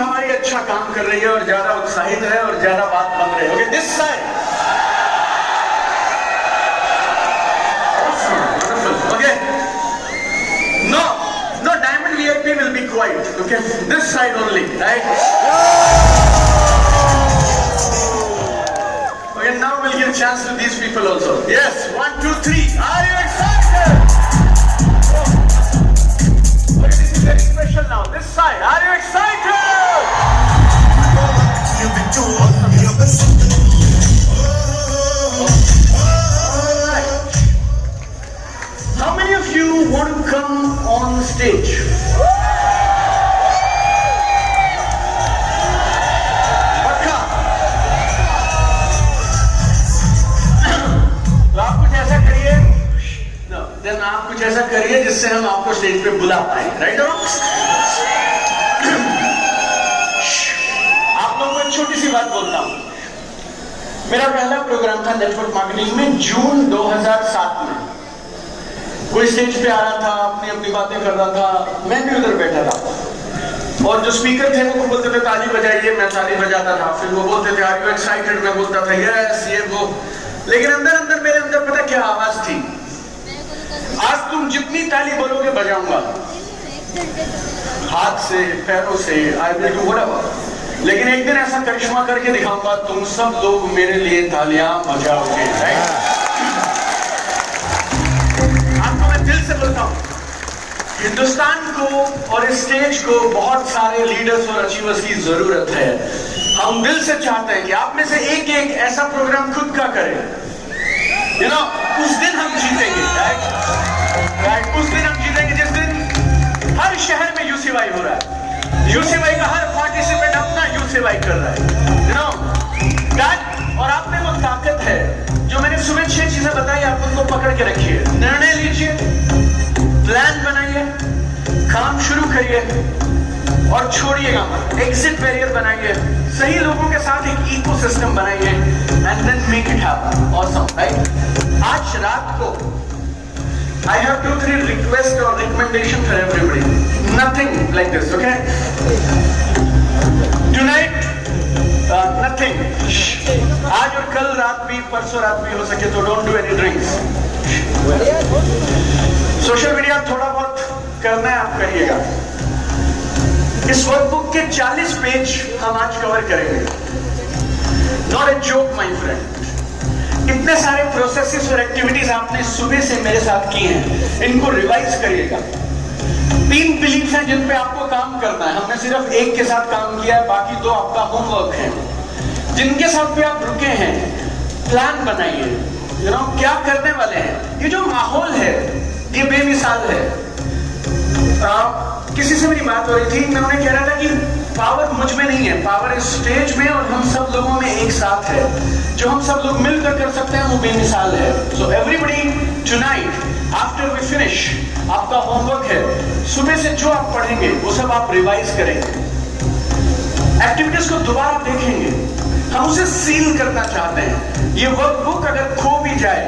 हमारी अच्छा काम कर रही है और ज्यादा उत्साहित है और ज्यादा बात बन रही है. Okay, this side. Okay. No, Diamond VIP will be quiet. Okay, this side only, right? Okay, now we'll give a chance to these people also. Yes, 1, 2, 3. Are you excited? Okay, this is very special now. This side, are you excited? How many of you want to come on stage? पक्का? तो आप कुछ ऐसा करिए, then आप कुछ ऐसा करिए जिससे हम आपको स्टेज पे बुला पाए, राइट? आप लोगों को एक छोटी सी बात बोलता हूँ. मेरा पहला प्रोग्राम था नेटवर्क मार्केटिंग में जून 2007 में. कोई स्टेज पे आ रहा था, अपनी अपनी बातें कर रहा था, मैं भी उधर बैठा था और जो स्पीकर थे वो बोलते थे ताली बजाइए, मैं ताली बजाता था. फिर वो बोलते थे आर यू एक्साइटेड, मैं बोलता था यस, ये वो. लेकिन अंदर अंदर मेरे अंदर पता क्या आवाज थी? आज तुम जितनी ताली बोलोगे बजाऊंगा, हाथ से, पैरों से, आई विल डू व्हाटएवर. लेकिन एक दिन ऐसा करिश्मा करके दिखाऊंगा, तुम सब लोग मेरे लिए तालियां बजाओगे, राइट? दिल से बोलता हूं, हिंदुस्तान को और इस स्टेज को बहुत सारे लीडर्स और अचीवर्स की जरूरत है. हम दिल से चाहते हैं कि आप में से एक एक ऐसा प्रोग्राम खुद का करे. उस दिन हम जीतेंगे, राइट? उस दिन हम जीतेंगे जिस दिन हर शहर में यूसीवाई हो रहा है. यूसीवाई का हर पार्टिसिपेंट अपना यूसीवाई कर रहा है, दैट. और आप में वो ताकत है जो मैंने सुबह 6 चीजें बताई, आप उनको पकड़ के रखिए. निर्णय लीजिए, प्लान बनाइए, काम शुरू करिए और छोड़िएगा मत. एग्जिट बैरियर बनाइए, सही लोगों के साथ एक इकोसिस्टम बनाइए and then make it happen. Awesome, right? आज रात को I have 2-3 requests or recommendation for everybody. Nothing like this, okay? Tonight, nothing. आज और कल रात भी, परसों रात भी हो सके तो don't do any drinks. Social media थोड़ा बहुत करना है, आप करिएगा. इस वर्कबुक के 40 पेज हम आज कवर करेंगे. Not a joke, my friend. इतने सारे प्रोसेसेस और एक्टिविटीज आपने सुबह से मेरे साथ की हैं, इनको रिवाइज करिएगा. 3 बिलीफ हैं जिन पे आपको काम करना है. हमने सिर्फ एक के साथ काम किया है, बाकी 2 आपका होमवर्क है. जिनके साथ भी आप रुके हैं, प्लान बनाइए. क्या करने वाले हैं. ये जो माहौल है ये बेमिसाल है. किसी से मेरी बात हो रही थी, मैं उन्हें कह रहा था कि पावर मुझ में नहीं है, पावर इस स्टेज में और हम सब लोगों में एक साथ है. जो हम सब लोग मिलकर कर सकते हैं वो बेमिसाल है. So everybody tonight after we finish, आपका होमवर्क है सुबह से जो आप पढ़ेंगे वो सब आप रिवाइज करेंगे, एक्टिविटीज को दोबारा देखेंगे. हम उसे सील करना चाहते हैं. ये वर्कबुक अगर खो भी जाए,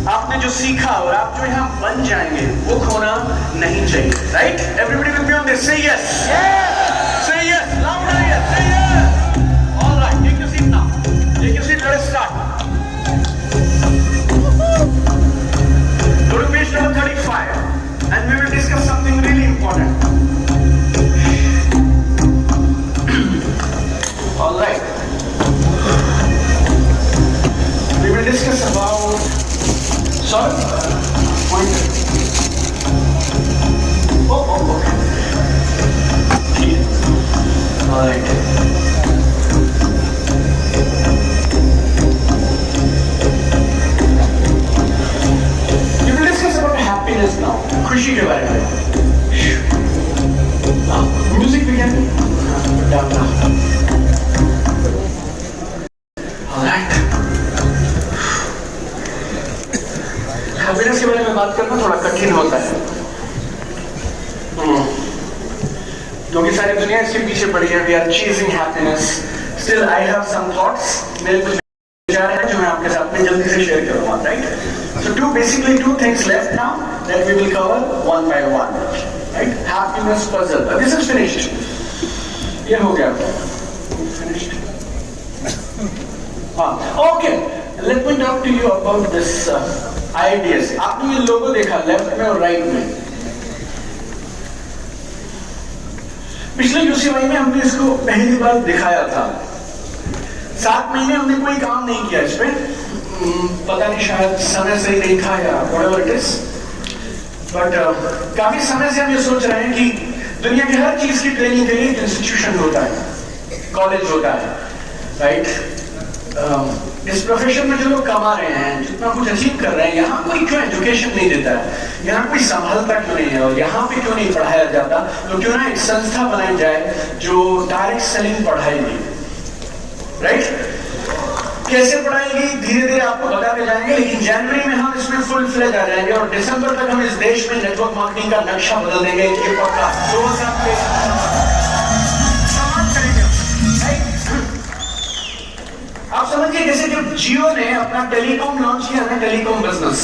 आपने जो सीखा और आप जो यहाँ बन जाएंगे वो खोना नहीं चाहिए, right? Everybody will be on this. Say yes, say yes, louder yes, say yes. Alright, take your seat now. Take your seat, let's start. Go to page number 35 and we will discuss something really important. Alright. We will discuss about pointer. Okay. Alright. We will discuss about happiness now. खुशी के बारे में. Music भी क्या? Down now. Alright. Happiness के बारे में बात करना थोड़ा कठिन होता है, क्योंकि सारी दुनिया इसके पीछे पड़ी है. We are chasing happiness. Still I have some thoughts. मेरे कुछ विचार हैं जो मैं आपके साथ में जल्दी से शेयर करूंगा, right? So basically two things left now that we will cover one by one, right? Happiness puzzle. This is finished. ये हो गया। हाँ, okay, let me talk to you about this ideas. आपने ये लोगो देखा लेफ्ट में और राइट में। पिछले यूसीवाई में हमने इसको पहली बार दिखाया था। 7 महीने हमने कोई काम नहीं किया इस पे, पता नहीं शायद समय सही नहीं था या whatever it is, बट काफी समय से हम ये सोच रहे हैं कि दुनिया की हर चीज की ट्रेनिंग के लिए एक इंस्टीट्यूशन होता है, कॉलेज होता है, राइट? इस प्रोफेशन में जो लोग कमा रहे हैं, जितना कुछ अचीव कर रहे हैं, यहाँ कोई क्यों एजुकेशन नहीं देता है? यहाँ कोई संभालता क्यों नहीं है? और यहाँ पे क्यों नहीं पढ़ाया जाता? तो क्यों ना एक संस्था बनाई जाए जो डायरेक्ट सेलिंग पढ़ाएगी, राइट? कैसे पढ़ाएगी धीरे धीरे आपको बताते जाएंगे, लेकिन जनवरी में हम इसमें फुल फ्लेज आ जाएंगे और दिसंबर तक हम इस देश में नेटवर्क मार्केटिंग का नक्शा बदल देंगे। ये पॉडकास्ट 2000 पे आप समझिए, जैसे जब जियो ने अपना टेलीकॉम लॉन्च किया ना, टेलीकॉम बिजनेस,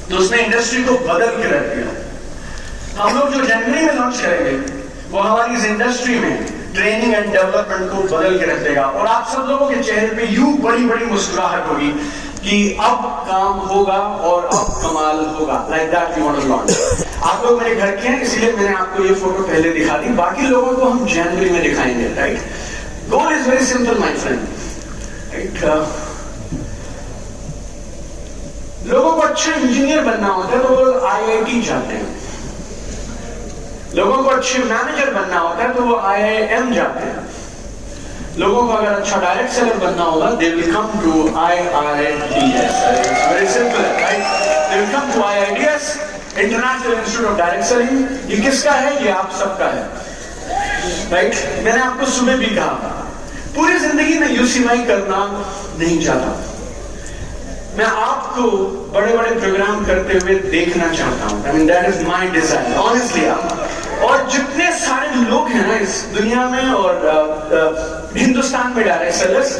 तो उसने इंडस्ट्री को बदल के रख दिया। हम लोग जो जनवरी में लॉन्च करेंगे वो हमारी इस इंडस्ट्री में ट्रेनिंग एंड डेवलपमेंट को बदल के रख देगा और आप सब लोगों के चेहरे पे यूं बड़ी बड़ी मुस्कुराहट होगी कि अब काम होगा और अब कमाल होगा। Like that we want to launch. आप लोग मेरे घर के हैं, इसलिए मैंने आपको ये फोटो पहले दिखा दी, बाकी लोगों को हम जनवरी में दिखाएंगे, right? Goal is very simple my friend, right? लोगों को अच्छा इंजीनियर बनना होता है तो वो आईआईटी जाते हैं, लोगों को अच्छे मैनेजर बनना होता है तो वो आईआईएम जाते हैं, लोगों को अगर अच्छा डायरेक्ट सेलर बनना होगा they will come to IIDS। Very simple, right? They will come to IIDS, international institute of direct selling. ये किसका है? ये आप सबका है, राइट? मैंने आपको सुबह भी कहा, पूरी जिंदगी में यूसीवाई करना नहीं चाहता, मैं आपको बड़े बड़े प्रोग्राम करते हुए देखना चाहता हूं। I mean that is my design, honestly. और जितने सारे लोग हैं ना इस दुनिया में और हिंदुस्तान में डायरेक्ट सेलर्स,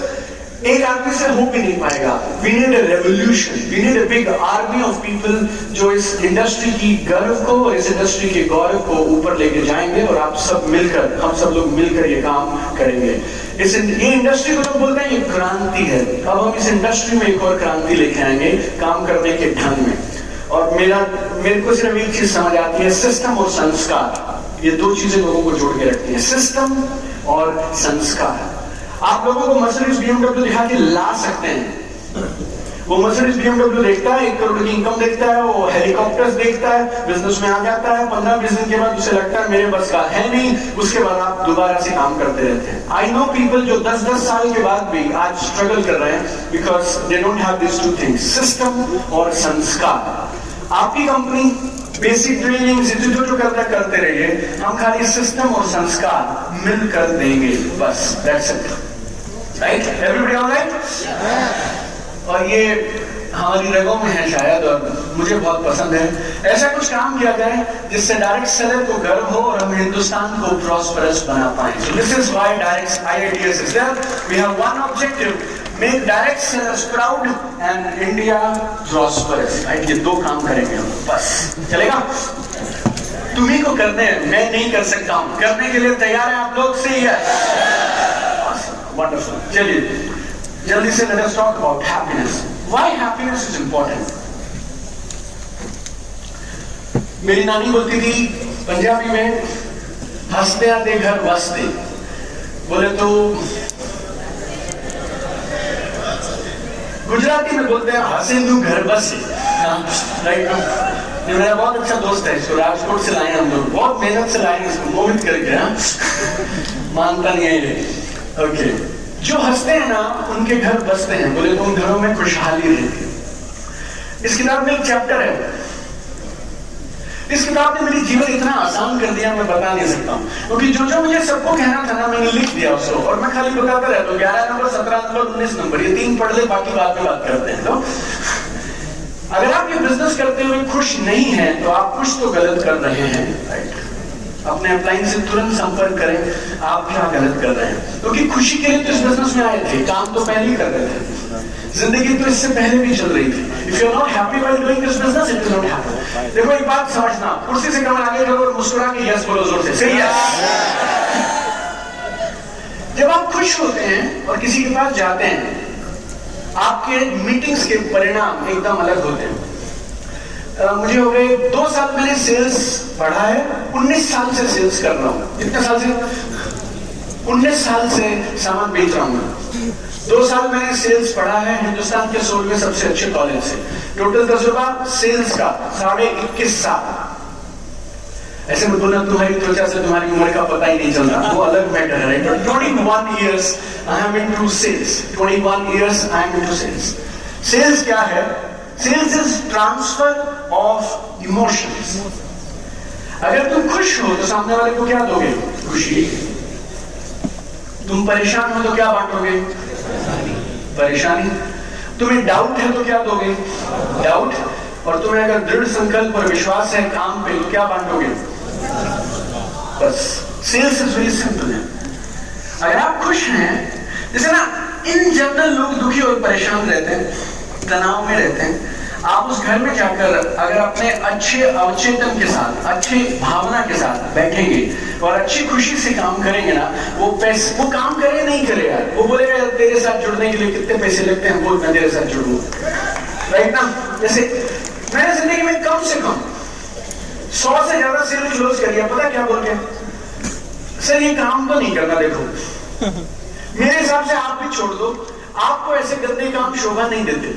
एक आदमी से हो भी नहीं पाएगा। We need a revolution, we need a big army of people जो इस इंडस्ट्री की गर्व को और इस इंडस्ट्री के गौरव को ऊपर लेके जाएंगे और आप सब मिलकर, हम सब लोग मिलकर ये काम करेंगे। ये इंडस्ट्री को लोग बोलते हैं ये क्रांति है। अब हम इस इंडस्ट्री में एक और क्रांति लेके आएंगे काम करने के ढंग में। और मेरे को सिर्फ एक चीज समझ आती है, सिस्टम और संस्कार। ये दो चीजें लोगों को जोड़ के रखती है, सिस्टम और संस्कार। आप लोगों को मर्सिडीज BMW दिखा के ला सकते हैं। वो मर्सिडीज BMW देखता है, 1 करोड़ की इनकम देखता है, वो हेलीकॉप्टर्स देखता है, बिजनेस में आ जाता है, 15-20 दिन के बाद उसे लगता है मेरे बस का है नहीं, उसके बाद आप दोबारा से काम करते रहते हैं। आई नो पीपल जो 10-10 साल के बाद भी आज स्ट्रगल कर रहे हैं because they don't have this two things, system और संस्कार। आपकी कंपनी बेसिक ट्रेनिंग जो करते रहिए, हम खाली सिस्टम और संस्कार मिलकर देंगे, बस that's it, right? Everybody alright? और ये हमारी रगों में है शायद, और मुझे बहुत पसंद है। ऐसा कुछ काम किया जाए जिससे डायरेक्ट सेलर को गर्व हो और हम हिंदुस्तान को प्रॉस्परस बना पाए। So this is why direct IIDS is there. We have one objective, make direct sellers proud and India prosperous, right? ये दो काम करेंगे हम, बस चलेगा? तुम्ही को करने हैं, मैं नहीं कर सकता हूं। करने के लिए तैयार हैं आप लोग? से वंडरफुल। चलिए जल्दी से let us talk about happiness. Why happiness is important. मेरी नानी बोलती थी पंजाबी में, हंसते आते घर बसते। बोले तो गुजराती में बोलते हैं हंसेंदू घर बसे, राइट? मेरा बहुत अच्छा दोस्त है, इसको राजकोट से लाए हम लोग, बहुत मेहनत से लाए इसको, मोहित करके। मानता नहीं है ये। ओके, जो हंसते हैं ना उनके घर बसते हैं। बोले तो उन घरों में खुशहाली रहती है। इस किताब में एक चैप्टर है, इस किताब ने मेरी जीवन इतना आसान कर दिया मैं बता नहीं सकता हूं, क्योंकि जो मुझे सबको कहना था ना मैंने लिख दिया उसको, और मैं खाली बताता रहता हूँ 11 नंबर 17 नंबर 19 नंबर, ये 3 पढ़ ले, बाकी बाद में बात करते हैं। तो अगर आप ये बिजनेस करते हुए खुश नहीं है तो आप कुछ तो गलत कर रहे हैं, राइट? अपने अपलाइन से तुरंत संपर्क करें आप क्या गलत कर रहे हैं, क्योंकि खुशी के लिए तो इस बिजनेस में आए थे, काम तो पहले ही कर रहे थे, जिंदगी तो इससे पहले भी चल रही थी। If you are not happy while doing this business, it will not happen. देखो एक बात समझना, कुर्सी से कमर आगे करो और मुस्कुरा के यस बोलो जोर से, से यस। हैं और किसी के पास जाते हैं, आपके मीटिंग्स के परिणाम एकदम अलग होते हैं। मुझे हो गए 2 साल मैंने सेल्स पढ़ा है, 19 साल से सेल्स कर रहा हूँ। कितने साल से? 19 साल से सामान बेच रहा हूँ। 2 साल मैंने सेल्स पढ़ा है हिंदुस्तान के 16वें सबसे अच्छे कॉलेज से। टोटल तजुर्बा सेल्स का 21.5 साल। ऐसे में बोलना तुम्हारी त्वचा से तुम्हारी उम्र का पता ही नहीं चलता, वो अलग मैटर है, right? 21 years I am into sales. 21 years I am into sales. Sales क्या है? Sales is transfer of emotions. अगर तुम खुश हो तो सामने वाले को क्या दोगे? खुशी। तुम परेशान हो तो क्या बांटोगे? परेशानी। तुम्हें डाउट है तो क्या दोगे? डाउट। और तुम्हें अगर दृढ़ संकल्प और विश्वास है काम पे तो क्या बांटोगे? बस सेल्स इज वेरी सिंपल है। अगर आप खुश हैं, जैसे ना इन जनरल लोग दुखी और परेशान रहते हैं, तनाव में रहते हैं, आप उस घर में जाकर अगर अपने अच्छे अवचेतन के साथ, अच्छे भावना के साथ बैठेंगे और अच्छी खुशी से काम करेंगे ना, वो काम करे नहीं करे यार, वो बोलेगा तेरे साथ जुड़ने के लिए कितने पैसे लगते हैं, बोल मैं तेरे साथ जुड़ूं, राइट ना? जैसे मैंने जिंदगी में कम से कम 100 से ज्यादा सेल क्लोज कर दिया। पता क्या बोल के? सर ये काम तो नहीं करना, देखो मेरे हिसाब से आप भी छोड़ दो, आपको ऐसे गंदे काम शोभा नहीं देते,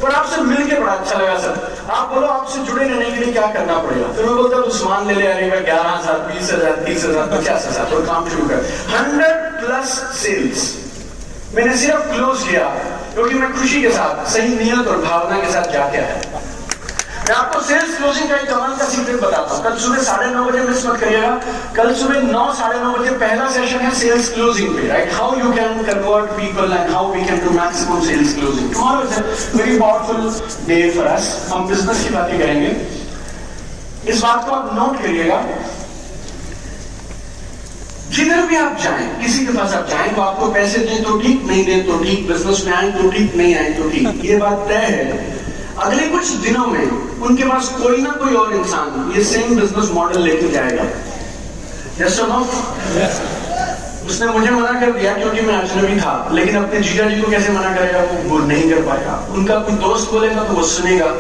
पर आपसे मिलके बड़ा अच्छा लगा सर। आप बोलो आपसे जुड़े रहने के लिए क्या करना पड़ेगा? फिर मैं बोलता हूँ सामान ले ले, अरे 11,000, 20,000, 30,000, 50,000 और काम शुरू कर। 100+ सेल्स मैंने सिर्फ क्लोज किया क्योंकि मैं खुशी के साथ, सही नियत और भावना के साथ जाके आया। मैं आपको सेल्स क्लोजिंग का एक कमाल का सीक्रेट बताता हूँ। कल सुबह 9:30 बजे मिस मत करिएगा। कल सुबह 9, 9:30 बजे पहला सेशन है सेल्स क्लोजिंग पे, right? How you can convert people and how we can do maximum sales closing. Tomorrow is a very powerful day for us. हम बिजनेस की बातें करेंगे। इस बात को आप नोट करिएगा, जिधर भी आप जाएं, किसी के पास आप जाएं, तो आपको पैसे दें तो ठीक, नहीं दें तो ठीक, बिजनेस में आए तो ठीक, नहीं आए तो ठीक, ये बात तय है। अगले कुछ दिनों में उनके पास कोई ना कोई और इंसान ये सेम बिजनेस मॉडल लेके जाएगा। यस और नो? उसने मुझे मना कर दिया क्योंकि मैं अजनबी था, लेकिन अपने जीजा जी को कैसे मना करेगा? वो नहीं कर पाएगा। उनका कोई दोस्त बोलेगा तो वो सुनेगा।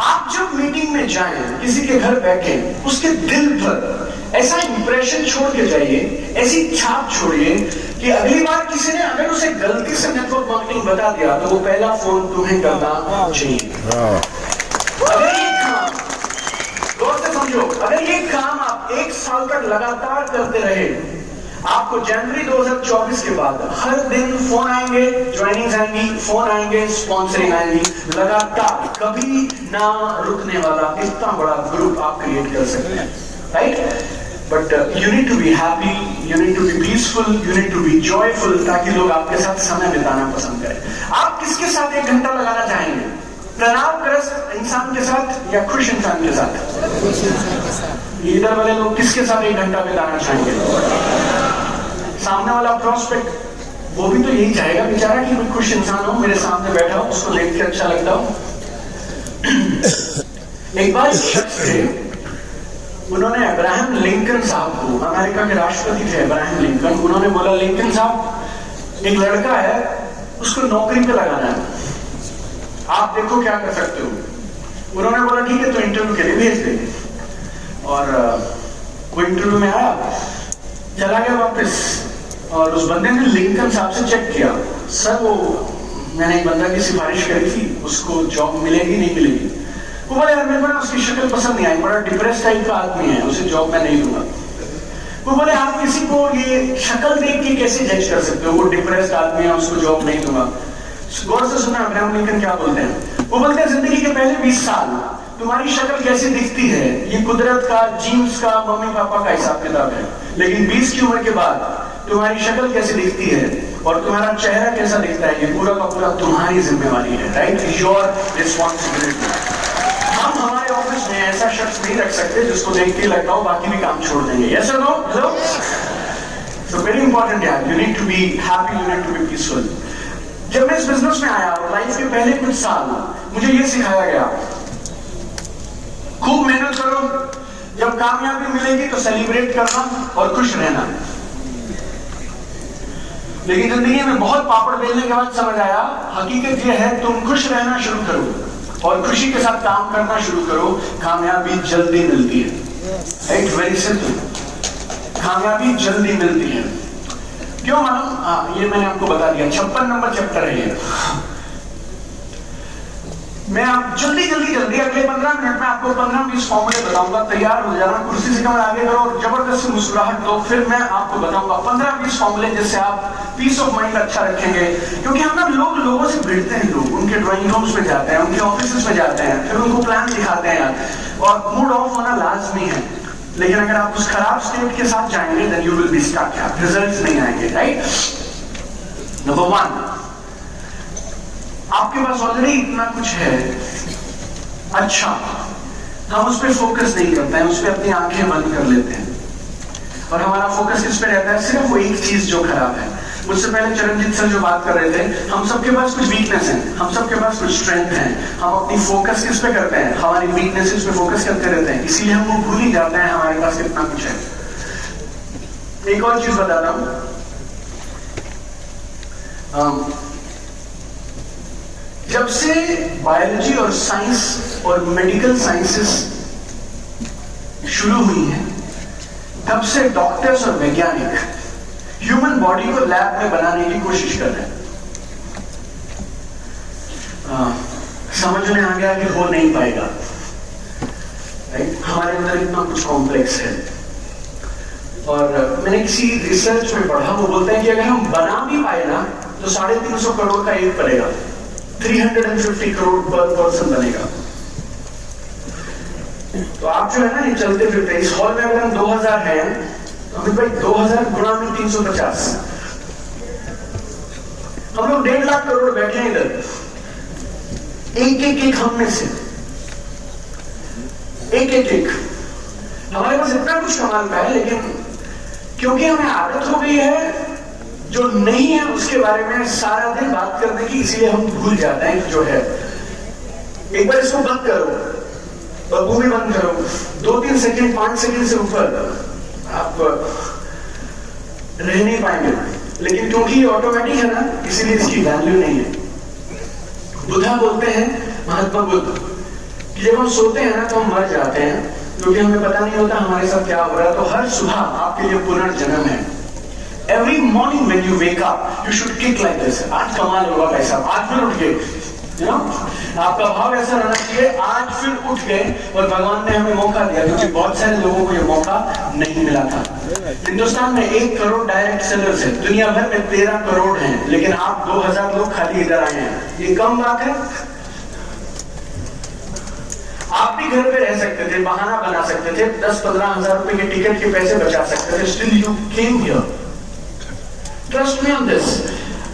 आप जब मीटिंग में जाएं, किसी के घर बैठे, उसके दिल पर ऐसा इंप्रेशन छोड़ के जाइए, ऐसी छाप छोड़िए कि अगली बार किसी ने अगर उसे गलती से नेटवर्क मार्केटिंग बता दिया तो वो पहला फोन तुम्हें करना चाहिए। अगर ये काम, गौर से समझो, अगर ये काम आप 1 साल तक लगातार करते रहे, आपको जनवरी 2024 के बाद हर दिन फोन आएंगे, ज्वाइनिंग्स आएंगी, फोन आएंगे, स्पॉन्सरिंग आएंगी, लगातार कभी ना रुकने वाला इतना बड़ा ग्रुप आप क्रिएट कर सकते हैं, right? But you need to be happy, you need to be peaceful, you need to be joyful, ताकि लोग आपके साथ समय बिताना पसंद करें। आप किसके साथ 1 घंटा लगाना चाहेंगे? तनावग्रस्त इंसान के साथ या खुश इंसान के साथ? इधर वाले लोग किसके साथ 1 घंटा बिताना चाहेंगे? सामने वाला प्रोस्पेक्ट, वो भी तो यही चाहेगा बेचारा कि मैं खुश इंसान हूं, मेरे सामने बैठा हूं, उसको देख के अच्छा लगता हूं। एक बार शख्स थे, उन्होंने अब्राहम लिंकन साहब को, अमेरिका के राष्ट्रपति थे अब्राहम लिंकन, उन्होंने बोला लिंकन साहब एक लड़का है, उसको नौकरी पे लगाना है, आप देखो क्या कर सकते हो। उन्होंने बोला ठीक है, तो इंटरव्यू के लिए भेज दे। और वो इंटरव्यू में आया, चला गया वापस, और उस बंदे ने लिंकन साहब से चेक किया, सर वो मैंने एक बंदा की सिफारिश करी थी, उसको जॉब मिलेगी नहीं मिलेगी? वो बोले यार मेरे को ना उसकी शक्ल पसंद नहीं आई, बड़ा डिप्रेस टाइप का आदमी है, उसे जॉब मैं नहीं दूंगा। वो बोले आप किसी को ये शक्ल देख के कैसे जज कर सकते हो, वो डिप्रेस्ड आदमी है, उसको जॉब नहीं दूंगा? गौर से सुना अब्राहम लिंकन क्या बोलते हैं। वो बोलते हैं जिंदगी के पहले 20 साल तुम्हारी शक्ल कैसे दिखती है ये कुदरत का, जीन्स का, मम्मी पापा का हिसाब किताब है, लेकिन 20 की उम्र के बाद तुम्हारी शक्ल कैसे दिखती है और तुम्हारा चेहरा कैसा दिखता है, ये पूरा का पूरा तुम्हारी जिम्मेवारी है, राइट? Your responsibility. हम हमारे ऑफिस में ऐसा शख्स नहीं रख सकते जिसको देख के लगता हो बाकी भी काम छोड़ देंगे। यस और no? Hello? So very important यार, you need to be happy, you need to be peaceful. जब मैं इस बिजनेस में आया और लाइफ के पहले कुछ साल मुझे ये सिखाया गया, खूब मेहनत करो, जब कामयाबी मिलेगी तो सेलिब्रेट करना और खुश रहना। लेकिन जिंदगी में बहुत पापड़ बेलने के बाद समझ आया हकीकत यह है तुम खुश रहना शुरू करो और खुशी के साथ काम करना शुरू करो, कामयाबी जल्दी मिलती है। राइट, वेरी सिंपल, कामयाबी जल्दी मिलती है। क्यों मालूम? ये मैंने आपको बता दिया। 56 नंबर चैप्टर है ये। मैं आप जल्दी अगले 15 मिनट में आपको 15-20 फॉर्मूले बताऊंगा। तैयार हो जाना, कुर्सी से कमर आगे करो और जबरदस्ती मुस्कुराहट दो। फिर मैं आपको बताऊंगा 15-20 फॉर्मूले जिससे आप पीस ऑफ माइंड अच्छा रखेंगे। क्योंकि हम ना लोगों से भिड़ते हैं, लोग उनके ड्राइंग रूम्स में जाते हैं, उनके ऑफिस में जाते हैं, फिर उनको प्लान दिखाते हैं और मूड ऑफ होना लाजमी है। लेकिन अगर आप उस खराब स्टेट के साथ जाएंगे then you will be stuck, results नहीं आएंगे। राइट, नंबर 1, आपके पास ऑलरेडी इतना कुछ है, अच्छा, हम उस पर फोकस नहीं करते हैं, उस पर अपनी आंखें बंद कर लेते हैं और हमारा फोकस किस पे रहता है? सिर्फ वो एक चीज जो खराब है। मुझसे पहले चरणजीत सर जो बात कर रहे थे, हम सबके पास कुछ वीकनेस है, हम सबके पास कुछ स्ट्रेंथ है। हम अपनी फोकस किस पे करते हैं? हमारी वीकनेसेस पे फोकस करते रहते हैं, इसीलिए हम वो भूल ही जाते हैं हमारे पास कितना कुछ है। एक और चीज बताता हूं, जब से बायोलॉजी और साइंस और मेडिकल साइंसेस शुरू हुई हैं, तब से डॉक्टर्स और वैज्ञानिक ह्यूमन बॉडी को लैब में बनाने की कोशिश कर रहे हैं। समझ में आ गया कि हो नहीं पाएगा। हमारे अंदर इतना कुछ कॉम्प्लेक्स है। और मैंने किसी रिसर्च में पढ़ा, वो बोलते हैं कि अगर हम बना भी पाए ना तो 350 करोड़ का एक पड़ेगा, 350 करोड़ पर पर्सन बनेगा। तो आप जो है ना, ये चलते फिरते इस हॉल में अगर हम 2000 हैं तो अमित भाई 2000 गुणा में 350, हम लोग 1.5 लाख करोड़ बैठे हैं इधर। एक हम में से एक हमारे पास इतना कुछ कमाल का है, लेकिन क्योंकि हमें आदत हो गई है जो नहीं है उसके बारे में सारा दिन बात करने की, इसीलिए हम भूल जाते हैं कि जो है। एक बार इसको बंद करो, बबू भी बंद करो, 2-3 सेकंड 5 सेकंड से ऊपर आप रह नहीं पाएंगे। लेकिन क्योंकि ऑटोमेटिक है ना, इसीलिए इसकी वैल्यू नहीं है। बुद्धा बोलते हैं, महात्मा बुद्ध, कि जब हम सोते हैं ना तो हम मर जाते हैं, क्योंकि हमें पता नहीं होता हमारे साथ क्या हो रहा है। तो हर सुबह आपके लिए पुनर्जन्म है। Every morning when you wake up, you should kick like this. आज कमाल होगा पैसा, आज फिर उठ गए, you know? आपका भाव ऐसा रहना चाहिए, आज फिर उठ गए और भगवान ने हमें मौका दिया, क्योंकि बहुत सारे लोगों को ये मौका नहीं मिला था। हिंदुस्तान में 1 करोड़ डायरेक्ट सेलर्स है, दुनिया भर में 13 करोड़ हैं, लेकिन आप 2000 लोग खाली इधर आए हैं। ये कम बात है? आप भी घर पे रह सकते थे, बहाना बना सकते थे, 10-15 हजार रुपए के टिकट के पैसे बचा सकते थे, still you came here. Trust me on this.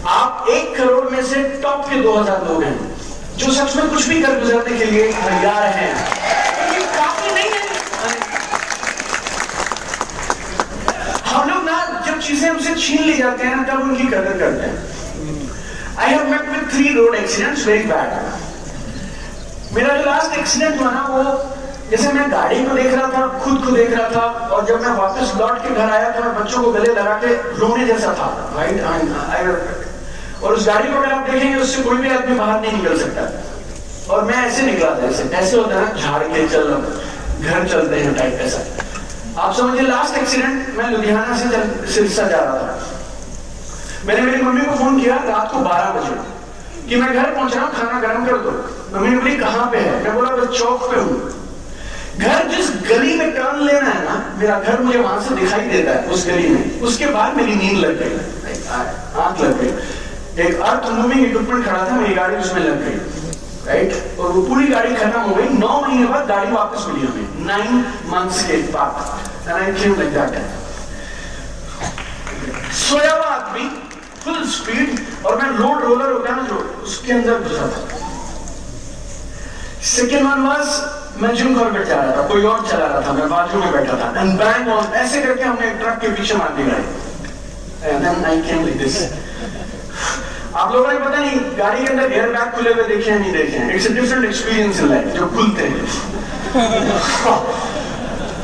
आप 1 करोड़ में से टॉप के 2000 लोग हैं जो सच में कुछ भी कर गुजरने के लिए तैयार हैं। ये काफी नहीं है। हम लोग ना जब चीजें हमसे छीन ली जाते हैं तब उनकी कदर करते हैं। I have met with 3 road accidents very bad. मेरा जो लास्ट एक्सीडेंट हुआ ना, वो जैसे मैं गाड़ी को देख रहा था, खुद को देख रहा था, और जब मैं वापस लौट के घर आया तो मैं बच्चों को गले लगा के रोने जैसा था। राइट, और उस गाड़ी को अगर आप देखेंगे उससे कोई भी आदमी बाहर नहीं निकल सकता। और मैं ऐसे निकला था, ऐसे होता है ना, झाड़ के चल घर चलते हैं टाइप ऐसा। आप समझिए, लास्ट एक्सीडेंट मैं लुधियाना से सिरसा जा रहा था। मैंने मेरी मम्मी को फोन किया रात को 12 बजे कि मैं घर पहुंच रहा हूँ, खाना गर्म कर दो। मम्मी ने बोली कहाँ पे है? मैं बोला बस चौक पे हूँ। घर जिस गली में टर्न लेना है ना, मेरा घर मुझे वहां से दिखाई देता है उस गली में। उसके बाद मेरी नींद लग गई, आंख लग गई। एक अर्थ मूविंग इक्विपमेंट खड़ा था, मेरी गाड़ी उसमें लग गई। राइट, और वो पूरी गाड़ी खत्म हो गई। 9 महीने बाद गाड़ी वापस मिली हमें, 9 months के बाद। And I came like that. सोया हुआ आदमी, फुल स्पीड, और मैं रोड रोलर होता है ना जो, उसके अंदर घुसा था। सेकेंड वन वाज, मैं जिम कॉर्बेट जा रहा था, कोई और चला रहा था, मैं बाजू में बैठा था, एंड बैंग ऑन, ऐसे करके हमने ट्रक के पीछे मार दी गाड़ी। And then I came like this. आप लोगों ने पता नहीं गाड़ी के अंदर एयर बैग खुले हुए देखे हैं नहीं देखे हैं? It's a different experience in life जो खुलते हैं।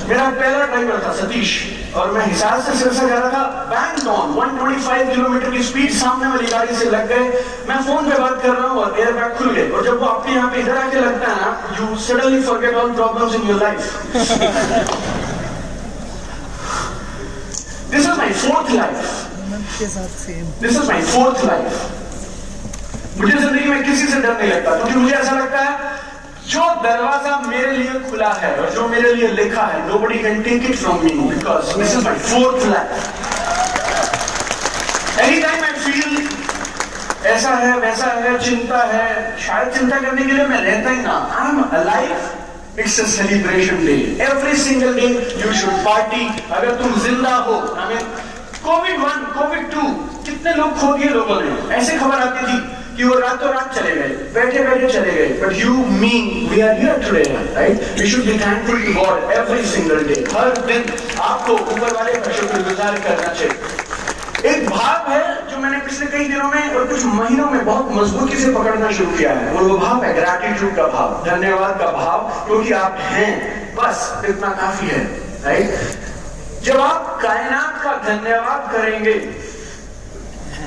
मेरा पहला ड्राइवर था सतीश, और मैं हिसार से सिरसा जा रहा था, बैंक ऑन 125 किलोमीटर की स्पीड, सामने वाली गाड़ी से लग गए। मैं फोन पे बात कर रहा हूँ और एयर बैग खुल गए। और जब वो आपके यहाँ पे इधर आके लगता है ना, you suddenly forget all problems in your life. This is my fourth life, this is my fourth life. मुझे जिंदगी में किसी से डर नहीं लगता, क्योंकि मुझे ऐसा लगता है जो दरवाजा मेरे लिए खुला है और जो मेरे लिए लिखा है, nobody can take it from me because this is my fourth life. Anytime I feel ऐसा है वैसा है, चिंता है, शायद चिंता करने के लिए मैं रहता ही ना। I am alive. It's a celebration day. Every single day you should party. अगर तुम जिंदा हो, I mean, COVID-1, COVID-2, कितने लोग खो दिए लोगों ने। ऐसे खबर आती थी कि वो रातों रात चले गए, बैठे बैठे चले गए। But you, me, we are here today, right? We should be thankful to God every single day. हर दिन आपको ऊपर वाले का शुक्रगुजार करना चाहिए। एक भाव है जो मैंने पिछले कई दिनों में और कुछ महीनों में बहुत मजबूती से पकड़ना शुरू किया है, और वो भाव है ग्रैटिट्यूड का भाव, धन्यवाद का भाव, क्योंकि आप हैं, बस इतना काफी है, राइट? जब आप कायनात का धन्यवाद करेंगे,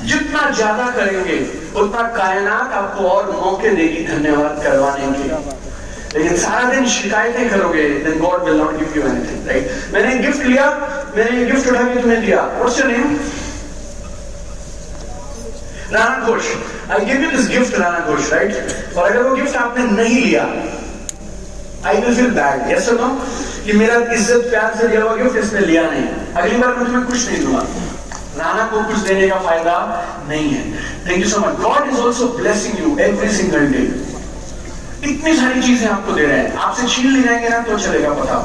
जितना ज्यादा करेंगे उतना कायनात आपको और मौके देगी धन्यवाद करवाने के। लेकिन सारा दिन शिकायतें करोगे, then God will not give you anything, right? मैंने गिफ्ट लिया, मैंने गिफ्ट उठा के तुम्हें दिया। What's your name? Rana Ghosh. I give you this gift, Rana Ghosh, right? और अगर वो गिफ्ट आपने नहीं लिया, I will feel bad, yes or no? कि मेरा इज्जत प्यार से दिया हुआ गिफ्ट इसने लिया नहीं, अगली बार मैं तुम्हें कुछ नहीं दूंगा। राणा को कुछ देने का फायदा नहीं है। Thank you so much. God is also blessing you every single day. इतनी सारी चीजें आपको दे रहे हैं, आपसे छीन ले जाएंगे ना तो चलेगा पता।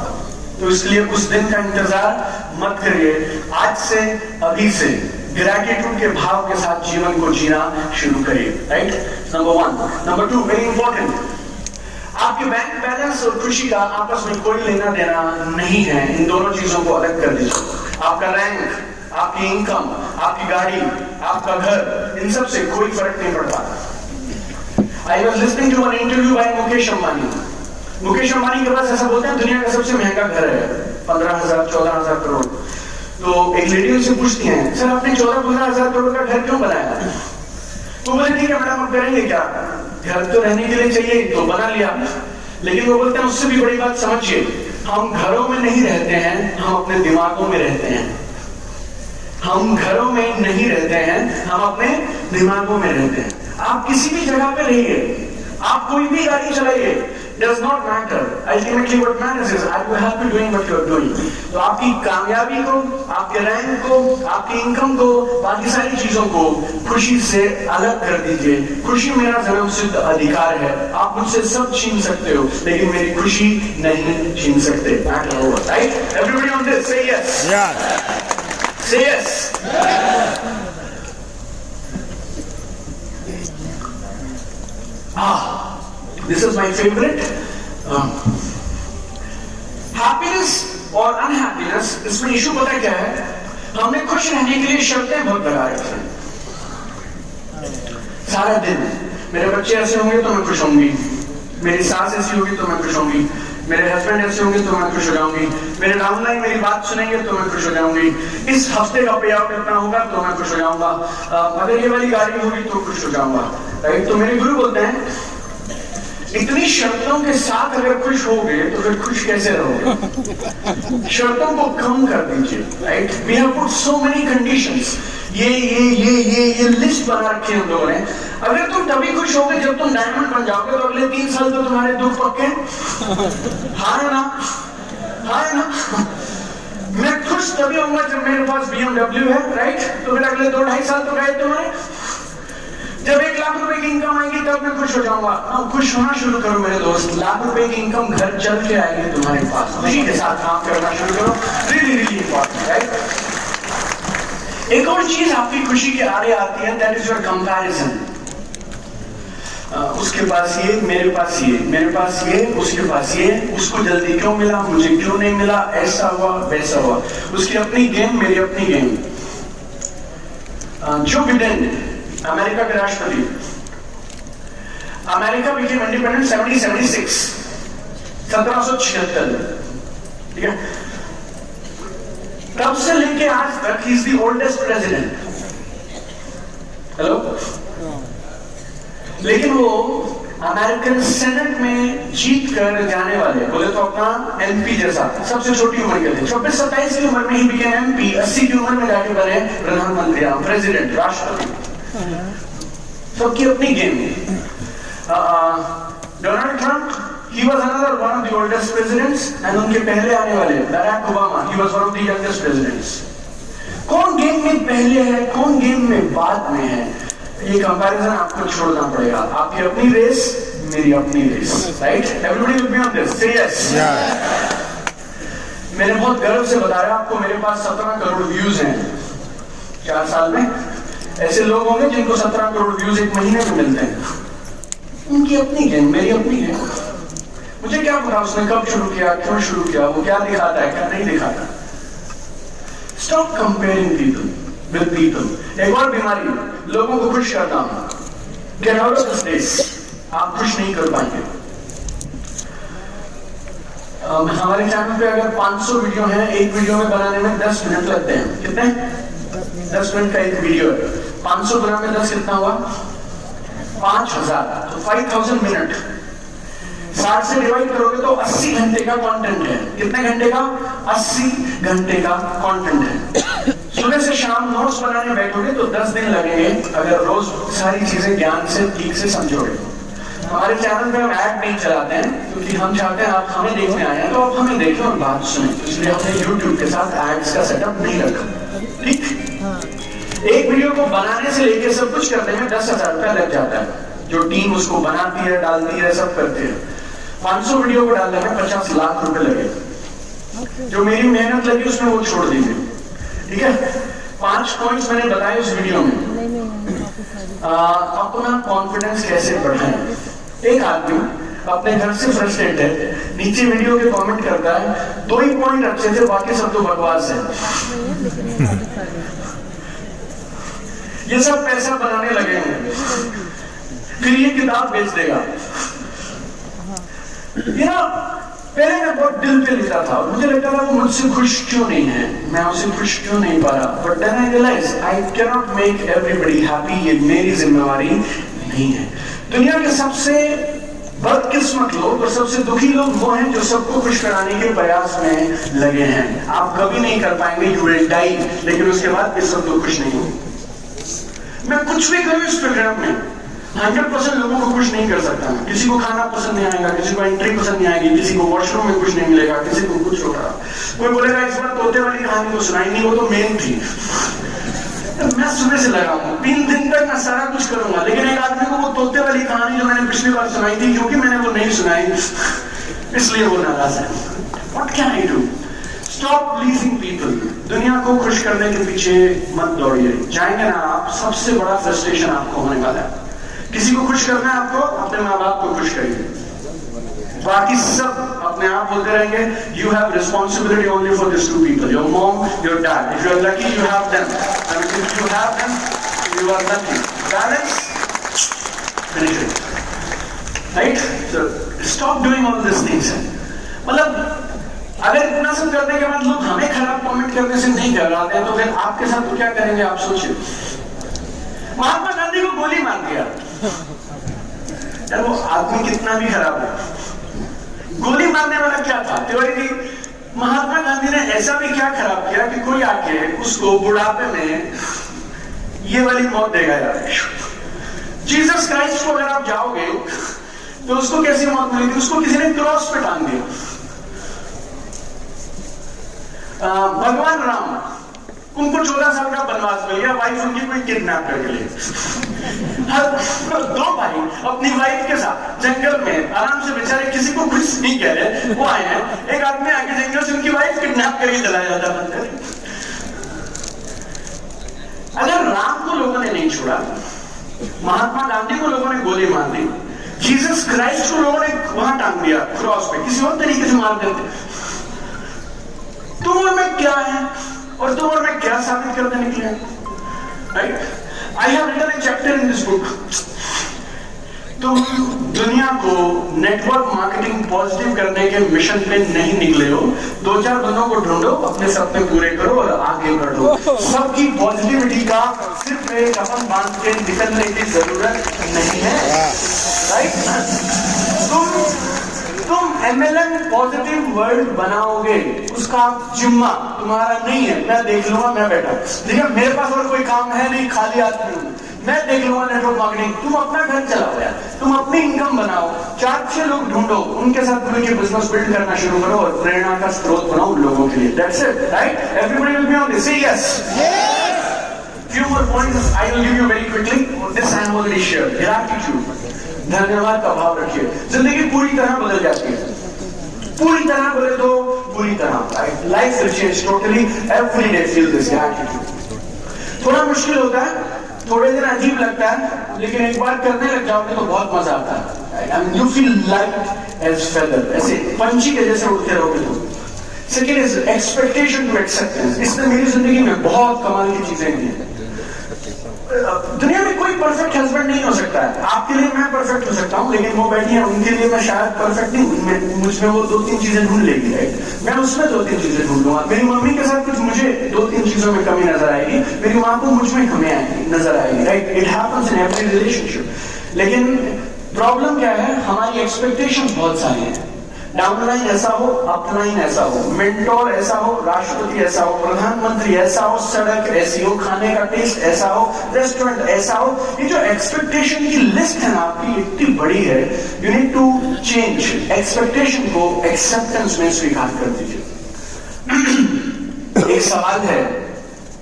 तो इसलिए उस दिन का इंतजार मत करिए, आज से, अभी से ग्रैटिट्यूड के भाव के साथ जीवन को जीना शुरू करिए, right? Number 1। Number 2, very important, आपके बैंक बैलेंस और खुशी का आपस में कोई लेना देना नहीं है। इन दोनों चीजों को अलग कर दीजिए। आपका रैंक, आपकी इनकम, आपकी गाड़ी, आपका घर, इन सब से कोई फर्क नहीं पड़ता। I was listening to an interview by Mukesh Ambani. Mukesh Ambani के पास ऐसा बोलते हैं दुनिया का सबसे महंगा घर है, 15,000 14,000 करोड़। तो एक लेडी उनसे पूछती है, सर आपने 14-15,000 करोड़ का घर क्यों बनाया? तो बोले ठीक है मैडम, आप करेंगे क्या? घर तो रहने के लिए चाहिए, तो बना लिया। लेकिन वो बोलते हैं उससे भी बड़ी बात समझिए, हम घरों में नहीं रहते हैं, हम अपने दिमागों में रहते हैं। हम घरों में नहीं रहते हैं, हम अपने दिमागों में रहते हैं। आप किसी भी जगह पे रहिए, आप कोई भी गाड़ी चलाइए, does not matter. Ultimately what matters is are you happy doing what you are doing? तो आपकी कामयाबी को, आपके रैंक को, आपकी इनकम को, बाकी सारी चीजों को खुशी से अलग कर दीजिए। खुशी मेरा जन्मसिद्ध अधिकार है, आप मुझसे सब छीन सकते हो लेकिन मेरी खुशी नहीं छीन सकते। Matter over, right? Everybody on this say yes. Yeah. Say yes. This is my favorite. Happiness और अनहैप्पीनेस, इसमें इशू पता क्या है? हमने खुश रहने के लिए शर्तें बहुत लगा रखी हैं। सारा दिन मेरे बच्चे ऐसे होंगे तो मैं खुश होंगी, मेरी सास ऐसी होगी तो मैं खुश होंगी, मेरे हस्बैंड ऐसे होंगे तो मैं खुश हो जाऊंगी, मेरे डाउनलाइन मेरी बात सुनेंगे तो मैं खुश हो जाऊंगी, इस हफ्ते का पे आउट इतना होगा तो मैं खुश हो जाऊंगा, अगर ये वाली गाड़ी होगी तो खुश हो जाऊंगा, राइट? तो मेरे गुरु बोलते हैं इतनी शर्तों के साथ अगर खुश होगे तो फिर खुश कैसे रहोगे? शर्तों को कम कर दीजिए, right? We have put so many conditions, ये लिस्ट बना रखी है हम लोगों ने। अगर तुम तभी खुश होगे जब तुम डायमंड बन जाओगे, तो अगले 3 साल तो तुम्हारे दुख पक्के। हाँ है ना? हाँ है ना? मैं खुश तभी होऊंगा जब मेरे पास BMW है, राइट? तो फिर अगले 2-2.5 साल तो गए तुम्हारे। जब 1 लाख रुपए की इनकम आएगी तब मैं खुश हो जाऊंगा। खुश होना शुरू करो मेरे दोस्त, लाख रुपए की इनकम घर चल के आएगी तुम्हारे पास, खुशी के साथ काम करना शुरू करो। Really really important, right? एक और चीज आपकी खुशी के आड़े आती है, दैट इज योर कंपैरिजन। उसके पास ये, मेरे पास ये, मेरे पास ये, उसके पास ये, उसको जल्दी क्यों मिला, मुझे क्यों नहीं मिला, ऐसा हुआ वैसा हुआ। उसकी अपनी गेम, मेरी अपनी गेम। जो बिडेन अमेरिका के राष्ट्रपति, अमेरिका बिकेम इंडिपेंडेंट 1776, ठीक है? तब से लेके आज तक he is the oldest president. Hello, लेकिन वो अमेरिकन सेनेट में जीत कर जाने वाले, बोले तो अपना एमपी जैसा, सबसे छोटी उम्र के थे, 26-27 की उम्र में ही बिकेम एमपी, 80 की उम्र में जाके बने प्रधानमंत्री, प्रेसिडेंट, राष्ट्रपति। सबकी अपनी game. Donald Trump, he was another one of the oldest presidents, and उनके पहले आने वाले Barack Obama, he was one of the youngest presidents। कौन गेम में पहले है, कौन गेम में बाद में है, ये कंपैरिजन आपको छोड़ना पड़ेगा। आपकी अपनी रेस, मेरी अपनी race, right? Everybody will be on this, say yes. मैंने बहुत गर्व से बताया आपको, मेरे पास 17 करोड़ व्यूज हैं 4 साल में। ऐसे लोग होंगे जिनको 17 करोड़ व्यूज एक महीने में मिलते हैं। उनकी अपनी गेम, मेरी अपनी गेम। मुझे क्या पता उसने कब शुरू किया, क्यों शुरू किया, वो क्या दिखाता है, क्या नहीं दिखाता। Stop comparing people with people. एक और बीमारी, लोगों को खुश करना। Get out of this race. आप खुश नहीं कर पाएंगे। हमारे चैनल पे अगर 500 वीडियो हैं, एक वीडियो में बनाने में 10 मिनट लगते हैं। कितने? 10 मिनट का एक वीडियो है। 500 बनाने में 10 कितना हुआ? 5000, तो 5000 मिनट। 60 से डिवाइड करोगे तो 80 घंटे का कंटेंट है। कितने घंटे का? 80 घंटे का कंटेंट है। सुबह से शाम नोट्स बनाने बैठोगे तो 10 दिन लगेंगे, अगर रोज सारी चीजें ज्ञान से ठीक से समझोगे। हमारे चैनल पे हम ऐड नहीं चलाते हैं, क्योंकि हम चाहते हैं आप हमें देखने आए हैं तो आप हमें देखें और बात सुने, इसलिए हमने YouTube के साथ एड्स का सेटअप नहीं रखा। ठीक? एक वीडियो को बनाने से लेके सब कुछ करने में 10,000 रुपया लग जाता है। जो टीम उसको बनाती है, डालती है, सब करती है। 500 वीडियो को डालने में 50 लाख रुपए लगे। जो मेरी मेहनत लगी उसमें वो छोड़ दीजिए। ठीक है? 5 पॉइंट्स मैंने बताए उस वीडियो में। अपना कॉन्फिडेंस कैसे बढ़ाएं। एक आदमी अपने घर से फ्रस्ट्रेट है, नीचे वीडियो के कमेंट करता है, 2 ही पॉइंट अच्छे थे, बाकी सब तो बकवास है। ये सब पैसा बनाने लगे हैं, फिर ये किताब बेच देगा। पहले मैं बहुत दिल पे लिखा था और मुझे लगता था वो मुझसे खुश क्यों नहीं है, मैं उसे खुश क्यों नहीं पा रहा। But then I realize I can not make everybody happy. ये मेरी जिम्मेवारी नहीं है। दुनिया के सबसे बदकिस्मत लोग और सबसे दुखी लोग वो हैं जो सबको खुश कराने के प्रयास में लगे हैं। आप कभी नहीं कर पाएंगे, यू विल डाई, लेकिन उसके बाद भी सब लोग खुश नहीं होंगे। मैं कुछ भी करूं इस प्रोग्राम में 100% लोगों को खुश नहीं कर सकता। किसी को खाना पसंद नहीं आएगा, किसी को एंट्री पसंद नहीं आएगी, किसी को वॉशरूम में कुछ नहीं मिलेगा, किसी को कुछ होगा। कोई बोलेगा इस बार तोते वाली कहानी को सुनाई नहीं, वो तो मेन थी। मैं सुबह से लगा हूं, 3 दिन तक मैं सारा कुछ करूंगा, लेकिन एक आदमी को वो तोते वाली कहानी जो मैंने पिछली बार सुनाई थी, क्योंकि मैंने वो नहीं सुनाई इसलिए वो नाराज है। What can I do? Stop pleasing people. दुनिया को खुश करने के पीछे मत दौड़िए। जाएंगे ना आप, सबसे बड़ा फ्रस्ट्रेशन आपको होने वाला है। किसी को खुश करना है आपको, अपने माँ बाप को खुश करिए, बाकी सब अपने आप होते रहेंगे। You have responsibility only for this 2 people, your mom, your dad. If you are lucky you have them, and if you have them you are lucky. Balance, finish it, right? So stop doing all this things. मतलब अगर इतना सब करने के बाद लोग हमें खराब कमेंट करने से नहीं डराते हैं, तो फिर आपके साथ तो क्या करेंगे आप सोचिए। महात्मा गांधी को गोली मार दिया यार, वो आदमी कितना भी खराब है, गोली मारने वाला क्या था? थ्योरी थी। महात्मा गांधी ने ऐसा भी क्या खराब किया कि कोई आके उसको बुढ़ापे में ये वाली मौत देगा यार। जीसस क्राइस्ट को अगर आप जाओगे तो उसको कैसी मौत मिलेगी? उसको किसी ने क्रॉस पे टांग दिया। भगवान राम, उनको 14 साल का वनवास मिल गया, वाइफ उनकी कोई किडनैप करके ले। 2 भाई अपनी वाइफ के साथ जंगल में आराम से बेचारे किसी को कुछ नहीं कह रहे, वो आए हैं, एक आदमी आके जंगल से उनकी वाइफ किडनैप करके चला जाता है। अगर राम को लोगों ने नहीं छोड़ा, महात्मा गांधी को लोगों ने गोली मार दी, जीसस क्राइस्ट को लोगों ने वहां टांग दिया क्रॉस पे, किसी और तरीके से मार देते। तुम और मैं क्या है और तुम और मैं क्या साबित करने निकले? Right? I have written a chapter in this book. तुम दुनिया को नेटवर्क मार्केटिंग पॉजिटिव करने के मिशन पे नहीं निकले हो। 2-4 बंदों को ढूंढो, अपने सपने पूरे करो और आगे बढ़ो। सबकी पॉजिटिविटी का सिर्फ एक अपन बांध के निकलने की जरूरत नहीं है, राइट? तुम MLM पॉजिटिव वर्ल्ड बनाओगे, उसका जिम्मा तुम्हारा नहीं है। मैं देख लूंगा, मैं बैठा, देखिए मेरे पास और कोई काम है नहीं, खाली आदमी हूं, मैं देख लूंगा नेटवर्क मार्केटिंग। तुम अपना घर चलाओ यार, तुम अपनी इनकम बनाओ, 4-6 लोग ढूंढो, उनके साथ मिलकर बिजनेस बिल्ड करना शुरू करो और प्रेरणा का स्रोत बनाओ उन लोगों के लिए। That's it, right? Everybody will be on this, say yes. Few more points I will give you very quickly. This I have already shared. Gratitude, धन्यवाद का भाव रखिए। जिंदगी पूरी तरह बदल जाती है, पूरी तरह बोले तो पूरी तरह, right? Life will change totally, every day feel this gratitude. थोड़ा मुश्किल होता है, थोड़े दिन अजीब लगता है, लेकिन एक बार करने लग जाओगे तो बहुत मजा आता है। I mean, you feel light as feather, ऐसे पंछी के जैसे उड़ते रहोगे तुम। Second is expectation to acceptance. इसने मेरी जिंदगी में बहुत कमाल की चीजें की हैं। दुनिया में कोई परफेक्ट हस्बैंड नहीं हो सकता है। आपके लिए मैं परफेक्ट हो सकता हूँ, लेकिन वो बैठी है, उनके लिए मैं शायद परफेक्ट नहीं। मुझमें वो 2-3 चीजें ढूंढ लेगी, राइट? मैं उसमें 2-3 चीजें ढूंढ लूंगा। मेरी मम्मी के साथ कुछ मुझे 2-3 चीजों में कमी नजर आएगी, मेरी माँ को मुझ में कमी आएगी, नजर आएगी, right? It happens in every relationship. लेकिन प्रॉब्लम क्या है, हमारी एक्सपेक्टेशन बहुत सारी है। डाउनलाइन ऐसा हो, अपलाइन ऐसा हो, मेंटोर ऐसा हो, राष्ट्रपति ऐसा हो, प्रधानमंत्री ऐसा हो, सड़क ऐसी हो, खाने का टेस्ट ऐसा हो, रेस्टोरेंट ऐसा हो। ये जो एक्सपेक्टेशन की लिस्ट है ना आपकी, इतनी बड़ी है। You need to change expectation को एक्सेप्टेंस में स्वीकार कर दीजिए। एक सवाल है,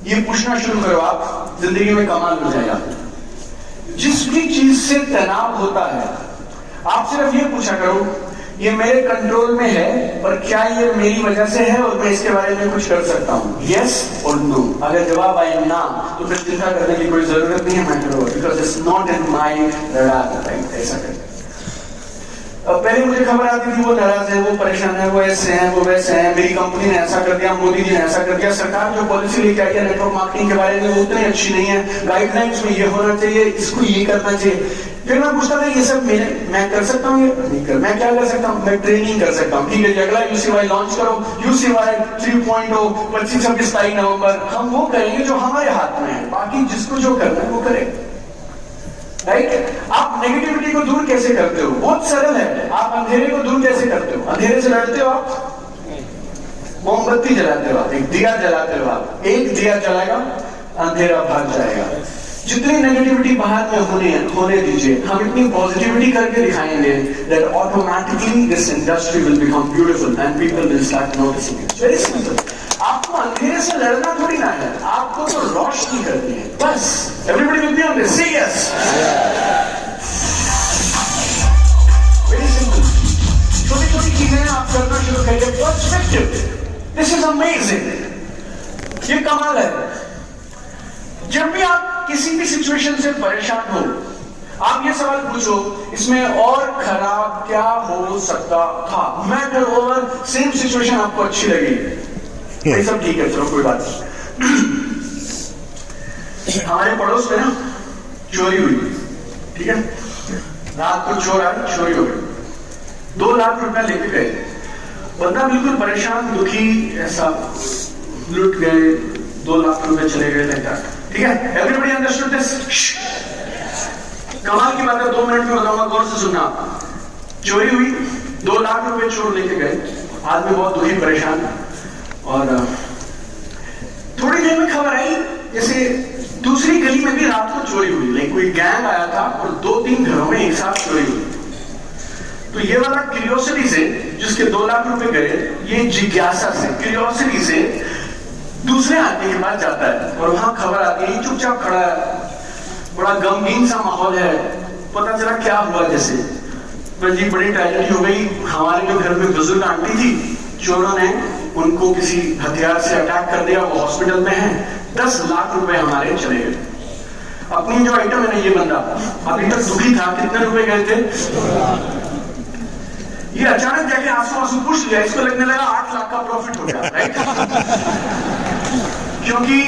ये पूछना शुरू करो आप, जिंदगी में कमाल हो जाएगा। जिस भी चीज से तनाव होता है, आप सिर्फ ये पूछा करो, ये मेरे कंट्रोल में है, पर क्या ये मेरी वजह से है और मैं इसके बारे में कुछ कर सकता हूँ? यस और नो। अगर जवाब आए ना, तो फिर चिंता करने की कोई जरूरत नहीं है, matter over, because it's not in my radar, right? ऐसा करते। पहले मुझे खबर आती थी वो नाराज है, वो परेशान है, वो ऐसे हैं, वो वैसे हैं, मेरी कंपनी ने ऐसा कर दिया, मोदी जी ने ऐसा कर दिया, सरकार जो पॉलिसी लेके आई है नेटवर्क मार्केटिंग के बारे में वो उतनी अच्छी नहीं है, गाइडलाइंस में ये होना चाहिए, इसको ये करना चाहिए। फिर मैं पूछता था ये सब मैं कर सकता हूँ, ये नहीं कर, मैं क्या कर सकता हूँ? मैं ट्रेनिंग कर सकता हूँ। ठीक है, अगला UCY लॉन्च करो, UCY 3.0 25-26 नवंबर, हम वो करेंगे जो हमारे हाथ में है, बाकी जिसको जो करना है वो करे, राइट? आप नेगेटिविटी को दूर कैसे करते हो? बहुत सरल है। आप अंधेरे को दूर कैसे करते हो? अंधेरे से लड़ते हो आप, मोमबत्ती जलाते हो आप, एक दिया जलाते हो आप, एक दिया जलाएगा, अंधेरा भाग जाएगा। जितनी नेगेटिविटी बाहर में होने दीजिए, हम इतनी पॉजिटिविटी करके दिखाएंगे that automatically this industry will become beautiful and people will start noticing it. Very simple. आपको अंधेरे से लड़ना थोड़ी ना है, आपको तो रोशनी करनी है, बस। Everybody will be on this. Say yes. Very simple. छोटी-छोटी चीजें आप करना शुरू करिए। Perspective. This is amazing. ये कमाल है। जब भी आप किसी भी सिचुएशन से परेशान हो, आप ये सवाल पूछो, इसमें और खराब क्या हो सकता था? मैटर ओवर, सेम सिचुएशन आपको अच्छी लगेगी। ये सब ठीक है, चलो कोई बात नहीं। हमारे पड़ोस में ना चोरी हुई, ठीक है? रात को चोर आए, चोरी हो गई, 2 लाख रुपया लेके गए। बंदा बिल्कुल परेशान, दुखी, ऐसा लुट गए, 2 लाख रुपए चले गए लेकर, ठीक है? Everybody understood this? कमाल की बात है, 2 मिनट में बताऊंगा, गौर से सुनना। चोरी हुई, 2 लाख रुपए चोर लेके गए, आदमी बहुत दुखी परेशान, और थोड़ी देर में खबर आई जैसे दूसरी गली में भी रात को चोरी हुई, लाइक कोई गैंग आया था और 2-3 घरों में एक साथ चोरी हुई। तो ये वाला क्यूरियोसिटी से, जिसके 2 लाख रुपए गए, ये जिज्ञासा से, क्यूरियोसिटी से दूसरे आदमी के पास जाता है और वहां खबर आती है, चुपचाप खड़ा है, बड़ा गमगीन सा माहौल है, पता चला क्या हुआ, जैसे जी बड़ी ट्रेजेडी हो गई, हमारे जो घर में बुजुर्ग आंटी थी, चोरों ने उनको किसी हथियार से अटैक कर दिया, वो हॉस्पिटल में है, 10 लाख रुपए हमारे चले गए। अपनी जो आइटम है ना, ये बंदा अभी तक दुखी था, कितने रुपए गए थे? ये अचानक जाके आंसू आंसू पूछ लिया, इसको लगने लगा 8 लाख का प्रॉफिट हो गया, राइट? क्योंकि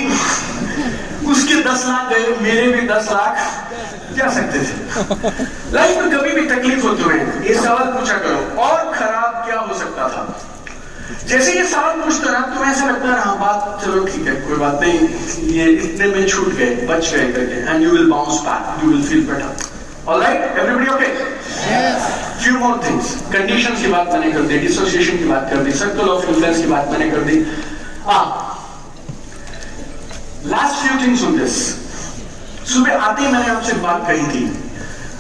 उसके 10 लाख गए, मेरे भी 10 लाख जा सकते थे। लाइफ में कभी भी तकलीफ हो तुम्हें, ये सवाल पूछा करो, और खराब क्या हो सकता था। जैसे ये सवाल पूछते ना तुम्हें ऐसा लगता है हाँ बात चलो ठीक है कोई बात नहीं, ये इतने में छूट गए बच गए करके, and you will bounce back, you will feel better. Alright everybody okay? Few more things. Conditions की बात मैंने कर दी, डिसोसिएशन की बात कर दी, सर्कल ऑफ इन्फ्लुएंस की बात मैंने कर दी। Last few things on this. सुबह आते ही मैंने आपसे बात कही थी,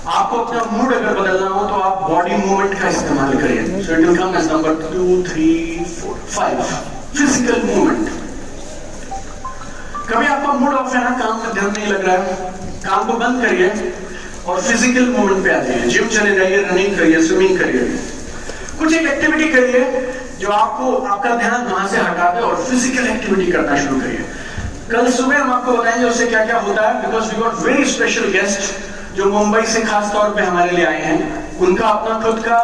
आपको अपना मूड अगर बदलना हो तो आप बॉडी मूवमेंट का इस्तेमाल करिए। So it will come as number 2, 3, 4, 5 physical movement. कभी आपका मूड ऑफ है ना, काम में ध्यान नहीं लग रहा है, काम को बंद करिए और फिजिकल मूवमेंट पे आ जाइए। जिम चले जाइए, रनिंग करिए, स्विमिंग करिए, कुछ एक एक्टिविटी करिए जो आपको आपका ध्यान वहां से हटा दे और फिजिकल एक्टिविटी करना शुरू करिए। कल सुबह हम आपको बताएंगे उससे क्या क्या होता है, because we got very special guest जो मुंबई से खास तौर पे हमारे लिए आए हैं। उनका अपना खुद का,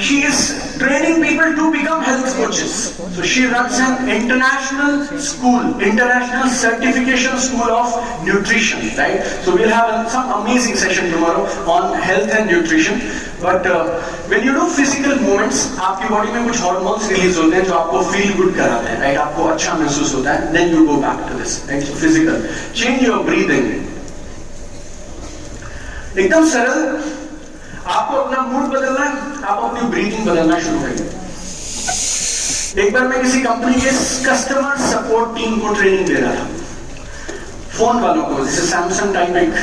she is training people to become health coaches. So she runs an international school, international certification school of nutrition, right? So we'll have some amazing session tomorrow on health and nutrition. But when you do physical movements, आपकी body में कुछ hormones release होते हैं जो आपको feel good कराते हैं, right? आपको अच्छा महसूस होता है, then you go back to this, right? So physical change your breathing, एकदम सरल। आपको अपना मूड बदलना है, आप अपनी ब्रीथिंग बदलना शुरू करिए। एक बार मैं किसी कंपनी के कस्टमर सपोर्ट टीम को ट्रेनिंग दे रहा था, फोन वालों को, जैसे सैमसंग टाइप एक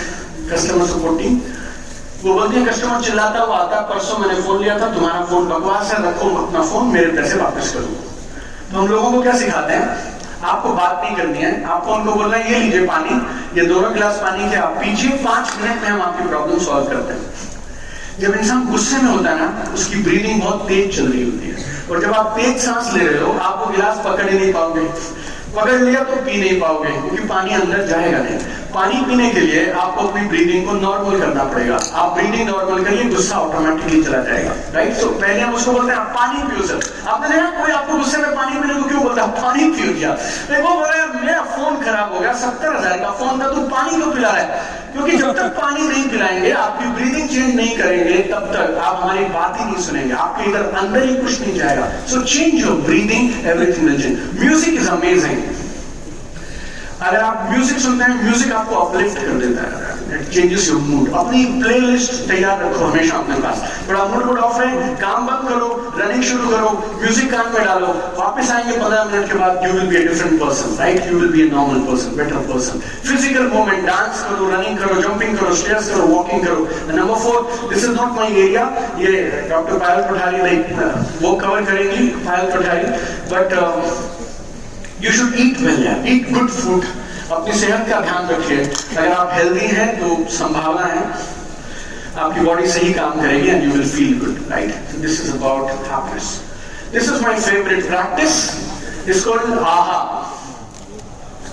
कस्टमर सपोर्ट टीम। वो बोलती है कस्टमर चिल्लाता हुआ आता, परसों मैंने फोन लिया था, तुम्हारा फोन बकवास है, रखो अपना फोन, मेरे पैसे वापस करो। तो हम लोगों को क्या सिखाते हैं, आपको बात नहीं करनी है, आपको उनको बोलना है ये लीजिए पानी, ये 2 गिलास पानी के आप पीजिए, 5 मिनट में हम आपकी प्रॉब्लम सॉल्व करते हैं। जब इंसान गुस्से में होता है ना, उसकी ब्रीदिंग बहुत तेज चल रही होती है, और जब आप तेज सांस ले रहे हो आप वो गिलास पकड़ ही नहीं पाओगे, पकड़ लिया तो पी नहीं पाओगे क्योंकि पानी अंदर जाएगा नहीं। पानी पीने के लिए आपको अपनी ब्रीदिंग को नॉर्मल करना पड़ेगा। आप ब्रीदिंग नॉर्मल करिए, गुस्सा ऑटोमेटिकली चला जाएगा, राइट? सो पहले हम उसको बोलते हैं आप पानी पियो सर। आपने देखा कोई आपको गुस्से में पानी पीने को क्यों बोलता है, पानी पियो क्या? वो बोल रहा है मेरा फोन खराब हो गया, 70,000 का फोन था, तू पानी क्यों पिला रहा है? क्योंकि जब तक पानी नहीं पिलाएंगे, आपकी ब्रीदिंग चेंज नहीं करेंगे, तब तक आप हमारी बात ही नहीं सुनेंगे, आपके इधर अंदर ही कुछ नहीं जाएगा। So change your breathing, everything will change. Music is amazing. अगर आप म्यूजिक सुनते हैं, म्यूजिक आपको अपलिफ्ट कर देता है, इट चेंजेस योर मूड। अपनी प्लेलिस्ट तैयार रखो हमेशा अपने पास। थोड़ा मूड ऑफ है, काम बंद करो, रनिंग शुरू करो, म्यूजिक कान में डालो, वापस आएंगे 15 मिनट के बाद, you will be a different person, right? You will be a normal person, better person. Physical movement, dance करो, रनिंग करो, जंपिंग करो, स्टेयर्स करो, वॉकिंग करो। Number 4, this is not my area, ये डॉक्टर पायल कोठारी लाइक वो cover करेंगी, Payal Kothari, but You should eat well, yeah. Eat good food. अपनी सेहत का ध्यान रखिए। अगर आप हेल्दी हैं तो संभावना है आपकी बॉडी सही काम करेगी and you will feel good, right? So this is about happiness. This is my favorite practice. It's called AHA.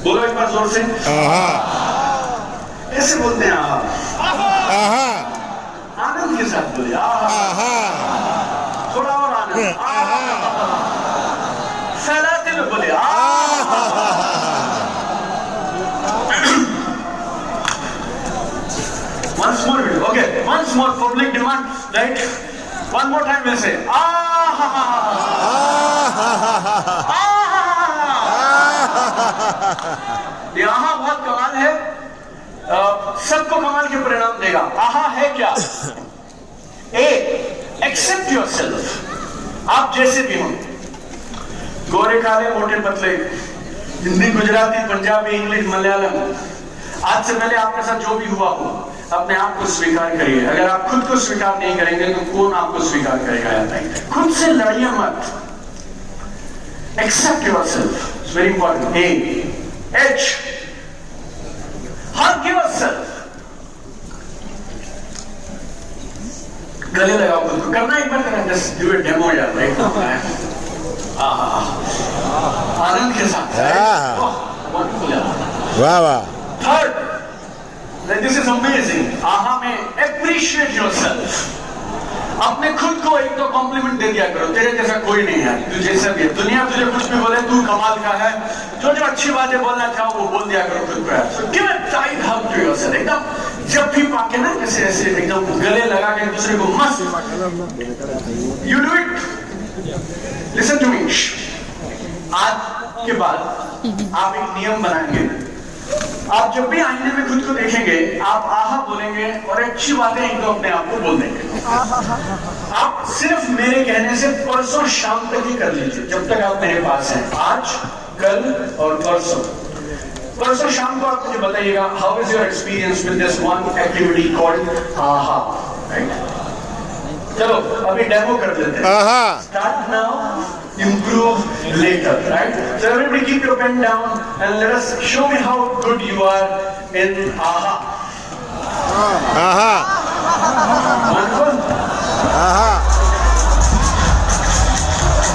बोलो एक बार जोर से। AHA. ऐसे बोलते हैं AHA. AHA. आनंद के साथ बोलिए AHA. AHA. थोड़ा और आनंद AHA. फैलाते हुए बोलिए AHA. Once more, okay. Once more, public demand, right? One more time, we'll say AHA. ये AHA बहुत कमाल है, सबको कमाल के परिणाम देगा। AHA है क्या? A, accept yourself. आप जैसे भी हो, गोरे काले मोटे पतले, हिंदी गुजराती पंजाबी इंग्लिश मलयालम, आज से पहले आपके साथ जो भी हुआ हो अपने आप को स्वीकार करिए। अगर आप खुद को स्वीकार नहीं करेंगे तो कौन आपको स्वीकार करेगा? खुद से लड़िए मत। Accept yourself, it's very important. A, H, hug yourself. गले लगाओ खुद को, करना एक बार करना, जस्ट डू इट डेमो यार, राइट? आनंद के साथ, वाह वाह। Third, this is amazing. AHA में appreciate yourself. अपने खुद को एक तो कॉम्प्लीमेंट दे दिया करो, तेरे जैसा कोई नहीं है, तू जैसा भी है, दुनिया तुझे कुछ भी बोले तू कमाल का है, जो जो अच्छी बातें बोलना चाहो वो बोल दिया करो खुद को। So give a tight hug to yourself, एकदम जब भी पाके ना ऐसे ऐसे एकदम गले लगा के दूसरे को मस्त, you do it, listen to me, आज के बाद आप एक नियम बनाएंगे, आप जब भी आईने में खुद को देखेंगे आप आहा बोलेंगे और अच्छी बातें एकदम अपने आप को बोल देंगे। आप सिर्फ मेरे कहने से परसों शाम तक ही कर लीजिए, जब तक आप मेरे पास हैं, आज, कल और परसों। परसों शाम को आप मुझे बताइएगा how is your experience with this one activity called आहा, राइट? चलो अभी डेमो कर लेते हैं। Start now, improve later, right? So everybody keep your pen down and let us show me how good you are in AHA. Wonderful.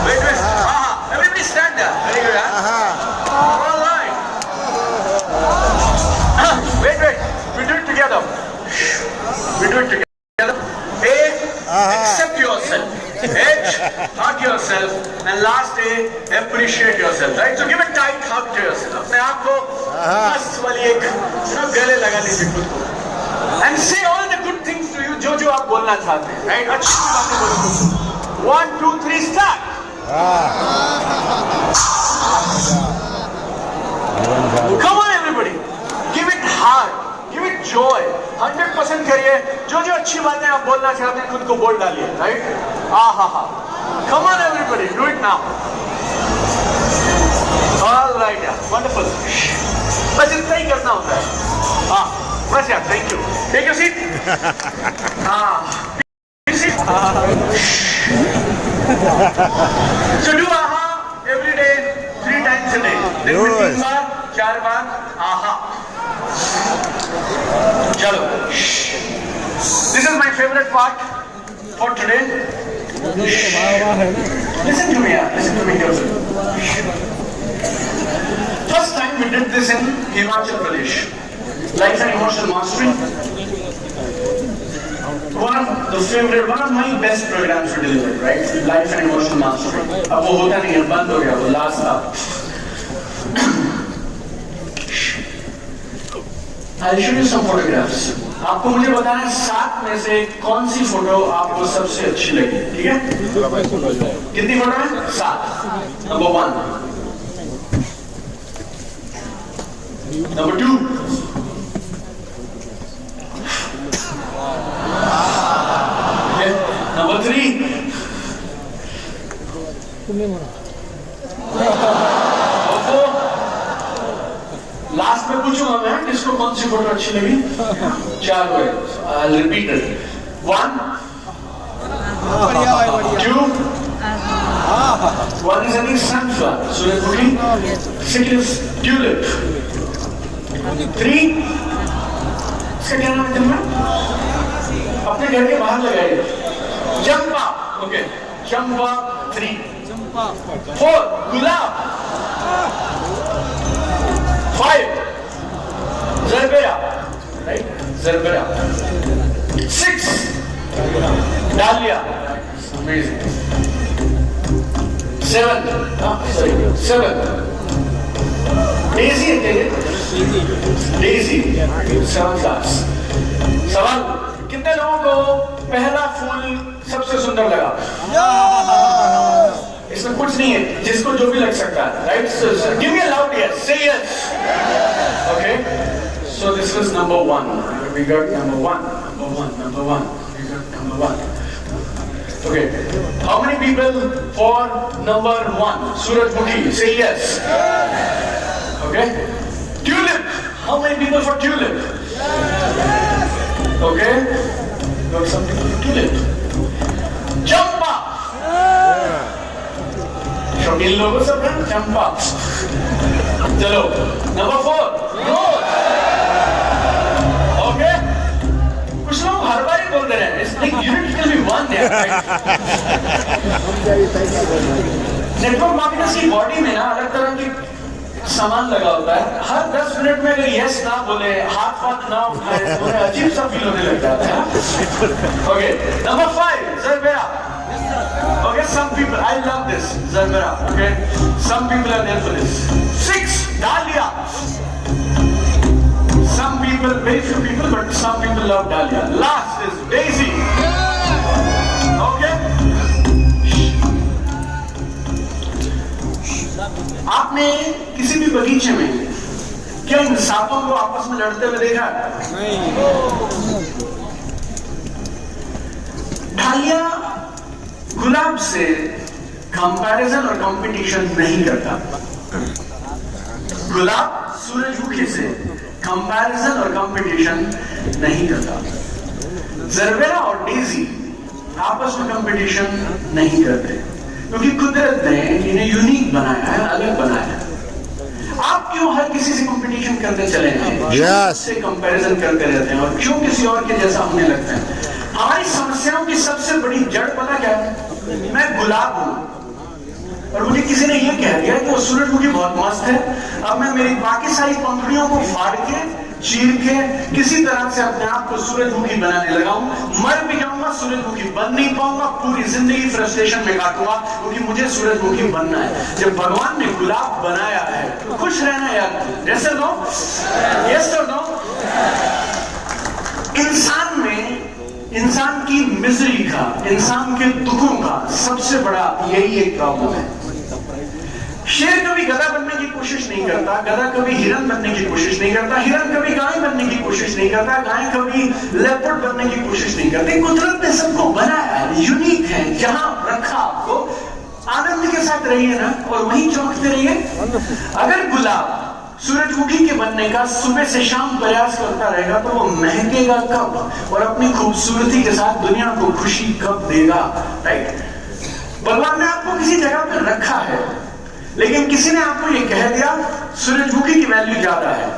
Wait. AHA. Everybody stand there. Very good. All right. Wait. We do it together. A, accept yourself. H, hug yourself, and last A, appreciate yourself, right? So give a tight hug to yourself. अपने आप को मस्त वाली एक गले लगा लीजिए खुद को, and say all the good things to you, जो आप बोलना चाहते हैं, right? अच्छी बातें बोलो। 1, 2, 3, start. Come on everybody, give it heart, give it joy, 100% करिए, जो अच्छी बातें आप बोलना चाहते हैं खुद को बोल डालिए, राइट? आहा, come on everybody, do it now. All right, wonderful. बस इतना ही करना होता है। हाँ, बस यार, thank you. Take your seat. Take your seat. So do aha every day, 3 times a day. दिन में 3 बार, 4 बार, आहा। चलो, this is my favorite part for today. Listen to me, carefully. First time we did this in Himachal Pradesh, Life and Emotional Mastery. One of my best programs to deliver, right? Life and Emotional Mastery. अब वो होता नहीं है, बंद हो गया, वो last था। I'll show you some photographs. आपको मुझे बताना है 7 में से कौन सी फोटो आपको सबसे अच्छी लगी, ठीक है? कितनी फोटो है? 7. नंबर 1, नंबर 2, नंबर 3, लास्ट में पूछूंगा मैं किसको कौन सी फोटो अच्छी लगी। 4 हुए। I'll repeat it. 1, 2, 1 is any sunflower, Surajmukhi. Second is tulip. 3, इसका क्या नाम है तुमने? अपने घर के बाहर लगाइए। चंपा, ओके, चंपा 3. 4, गुलाब. 5, Zerbera, right? Zerbera. 6, Dahlia. Amazing. 7, sorry, 7. Daisy, Daisy. 7 class. सवाल, कितने लोगों को पहला फूल सबसे सुंदर लगा? इसमें कुछ नहीं है, जिसको जो भी लग सकता है, right? So, give me a loud yes. Say yes. Okay. So this was number 1. We got number 1. Number 1. We got number 1. Okay. How many people for number 1? Surajmukhi. Say yes. Okay. Tulip. How many people for tulip? Okay. Got something for tulip. Champa. शौकीन लोगों सब हैं, चंपा। चलो, number 4, रोज। Okay, कुछ लोग हर बार ही बोलते रहे, it's like you need to tell me one there, right? Network marketers की बॉडी में ना अलग तरह की सामान लगा होता है, हर 10 मिनट में अगर यस ना बोले, हाथ वाथ ना उठाए तो उन्हें अजीब सा फील होने लग जाता है। Okay, number 5 ज़रबेरा। Okay, some people, I love this ज़रबेरा। Okay, some people are there for this। 6 डालिया। Some people, very few people, but some people love डालिया। Last is daisy. Okay, आपने किसी भी बगीचे में क्या इन सांपों को आपस में लड़ते हुए देखा? नहीं। डालिया गुलाब से कंपैरिजन और कंपटीशन नहीं करता। गुलाब सूरजमुखी से कंपैरिजन और कंपटीशन नहीं करता। ज़रबेरा और डेज़ी आपस में कंपटीशन नहीं करते, क्योंकि कुदरत ने इन्हें यूनिक बनाया है, अलग बनाया है। आप क्यों हर किसी से कंपटीशन करते चले हैं? yes. से कंपैरिजन करते रहते हैं और क्यों किसी और के जैसा होने लगते हैं? हमारी समस्याओं की सबसे बड़ी जड़ पता क्या है? मैं गुलाब हूं और मुझे किसी ने यह कह दिया कि वो सूरजमुखी बहुत मस्त है, अब मैं मेरी बाकी सारी पंखुड़ियों को फाड़ के, चीर के किसी तरह से अपने आप को सूरजमुखी बनाने लगा हूं। मर भी जाऊंगा, सूरजमुखी बन नहीं पाऊंगा, पूरी जिंदगी फ्रस्ट्रेशन में काटूंगा, क्योंकि मुझे सूरजमुखी बनना है। जब भगवान ने गुलाब बनाया है तो खुश रहना यार। जैसे नो, यस और नो। इंसान में, इंसान की मिजरी का, इंसान के दुखों का सबसे बड़ा यही एक प्रॉब्लम है। शेर कभी गधा बनने की कोशिश नहीं करता, गधा कभी हिरन बनने की कोशिश नहीं करता, हिरन कभी गाय बनने की कोशिश नहीं करता, गाय कभी लेपर्ड बनने की कोशिश नहीं करती। कुदरत ने सबको बनाया है, यूनिक है, जहां रखा आपको आनंद के साथ रहिए ना, और वहीं चौंकते रहिए। अगर गुलाब सूरजमुखी के बनने का सुबह से शाम प्रयास करता रहेगा तो वो महकेगा कब और अपनी खूबसूरती के साथ दुनिया को खुशी कब देगा? राइट? भगवान ने आपको किसी जगह पर रखा है, लेकिन किसी ने आपको ये कह दिया सूरजमुखी की वैल्यू ज्यादा है,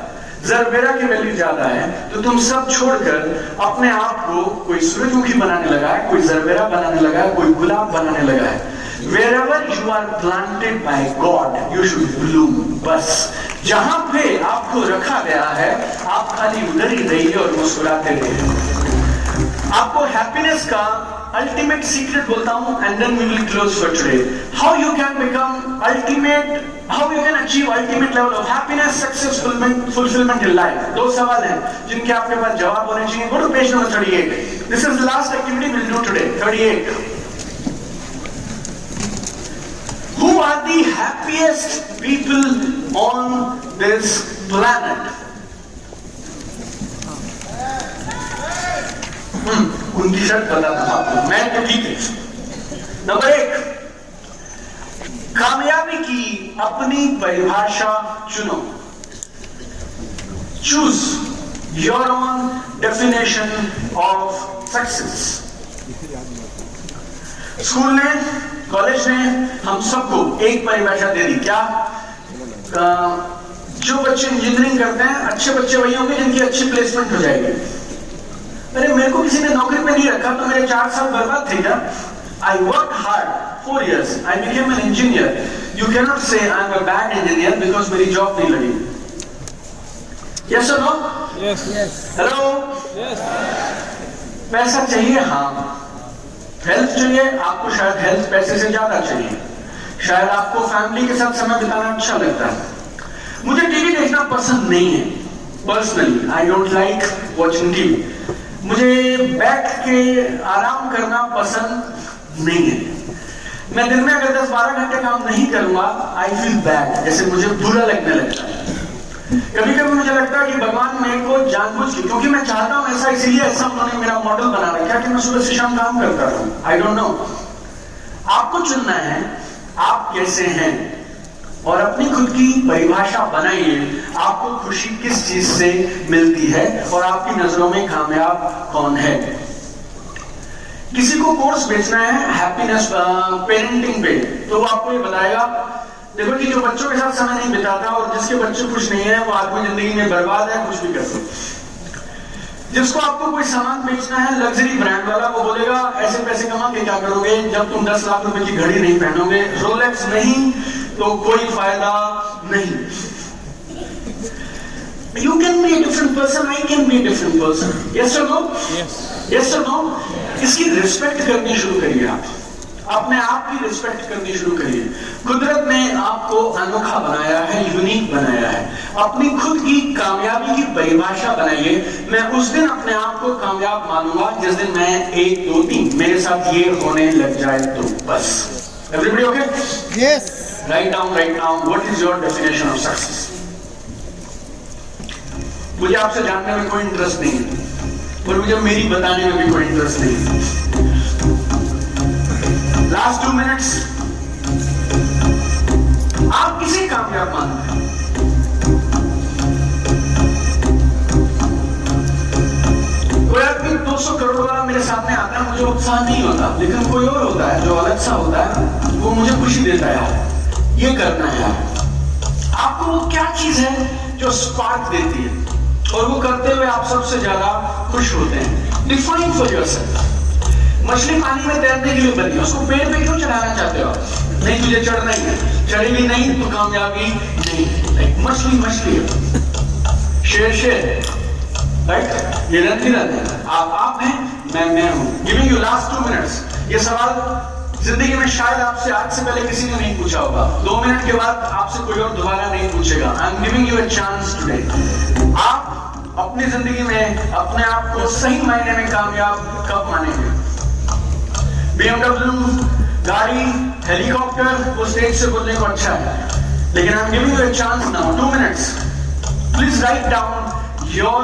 ज़रबेरा की वैल्यू ज्यादा है, तो तुम सब छोड़कर अपने आप को कोई सूरजमुखी बनाने लगा है, कोई ज़रबेरा बनाने लगा है, कोई गुलाब बनाने लगा है। Wherever you are planted by God, you should bloom। बस जहां पे आपको रखा गया है आप खाली उधर ही रहिए और मुस्कुराते रहिए। आपको हैप्पीनेस का अल्टीमेट सीक्रेट बोलता हूं, and then we will close for today. How you can become ultimate, how you can achieve ultimate level of happiness, success, fulfilment in life. 2 सवाल हैं जिनके आपके पास जवाब होने चाहिए। Go to page number 38। This is the last activity will do today. 38। Who are the happiest people on this planet? उनकी शर्त बता था आपको, मैं तो ठीक है। नंबर 1, कामयाबी की अपनी परिभाषा चुनो। Choose your own definition of success। School ने, कॉलेज ने हम सबको एक परिभाषा दे दी। क्या? जो बच्चे इंजीनियरिंग करते हैं, अच्छे बच्चे वही होंगे जिनकी अच्छी प्लेसमेंट हो जाएगी। अरे मेरे को किसी ने नौकरी पे नहीं रखा तो मेरे 4 साल बर्बाद थे क्या? I worked hard 4 years, I became an engineer। You cannot say I am a bad engineer because मेरी जॉब नहीं लगी। Yes or no? Yes. Hello? Yes. पैसा चाहिए? हाँ। हेल्थ चाहिए? आपको शायद हेल्थ पैसे से ज्यादा चाहिए। शायद आपको फैमिली के साथ समय बिताना अच्छा लगता है। मुझे टीवी देखना पसंद नहीं है personally, I don't like watching TV. मुझे बैठ के आराम करना पसंद नहीं है। मैं दिन में अगर 10-12 घंटे काम नहीं करूंगा, आई फील बैड, जैसे मुझे बुरा लगने लगता है। कभी कभी मुझे लगता है कि भगवान मेरे को जानबूझ के, क्योंकि मैं चाहता हूं ऐसा, इसीलिए ऐसा उन्होंने मेरा मॉडल बना रखा कि मैं सुबह से शाम काम करता रहूं। I don't know. आपको चुनना है आप कैसे हैं और अपनी खुद की परिभाषा बनाइए। आपको खुशी किस चीज से मिलती है और आपकी नजरों में कामयाब कौन है? किसी को कोर्स बेचना है हैप्पीनेस पेरेंटिंग पे, तो वो आपको ये बताएगा, देखो कि जो बच्चों के साथ समय नहीं बिताता और जिसके बच्चे खुश नहीं है वो आदमी जिंदगी में बर्बाद है, कुछ भी कर सकते। जिसको आपको कोई सामान बेचना है लग्जरी ब्रांड वाला, वो बोलेगा ऐसे पैसे कमा के क्या करोगे जब तुम 10 लाख रुपए की घड़ी नहीं पहनोगे, रोलेक्स नहीं तो कोई फायदा नहीं। You can be a different person, I can be a different person. Yes or no? Yes. Yes or no? इसकी रिस्पेक्ट करनी शुरू करिए आप, अपने आप की रिस्पेक्ट करनी शुरू करिए। कुदरत ने आपको अनोखा बनाया है, यूनिक बनाया है। अपनी खुद की कामयाबी की परिभाषा बनाइए। मैं उस दिन अपने आप को कामयाब मानूंगा जिस दिन मैं 1 2 3 मेरे साथ ये होने लग जाए तो बस। Everybody okay? Yes. Write down right now, what is your definition of success? मुझे आपसे जानने में कोई इंटरेस्ट नहीं है और मुझे मेरी बताने में भी कोई इंटरेस्ट नहीं है। लास्ट 2 मिनट्स, आप किसे कामयाब मानते हैं? कोई आदमी 200 करोड़ वाला मेरे सामने आता है, मुझे उत्साह नहीं होता, लेकिन कोई और होता है जो अलग सा होता है, वो मुझे खुशी देता है। ये करना है यार। आपको वो क्या चीज है जो स्पार्क देती है और वो करते हुए आप सबसे ज्यादा खुश होते हैं? Define for yourself. मछली पानी में तैरने के लिए बनी है, उसको पेड़ पे क्यों चढ़ाना चाहते हो आप? नहीं, तुझे चढ़ना ही है, चढ़ेगी नहीं तो कामयाबी नहीं। लाइक मछली मछली है, शेर शेर, राइट? ये रन है, आप हैं, मैं हूं। Giving you last 2 minutes. ये सवाल जिंदगी में शायद आपसे आज से पहले किसी ने नहीं पूछा होगा। 2 मिनट के बाद आपसे कोई और दोबारा नहीं पूछेगा। I am giving you a chance today. आप अपनी जिंदगी में अपने आप को सही मायने में कामयाब कब मानेंगे? BMW, गाड़ी, हेलीकॉप्टर, वो स्टेज से बोलने को अच्छा है, लेकिन I am giving you a chance now, 2 minutes. Please write down your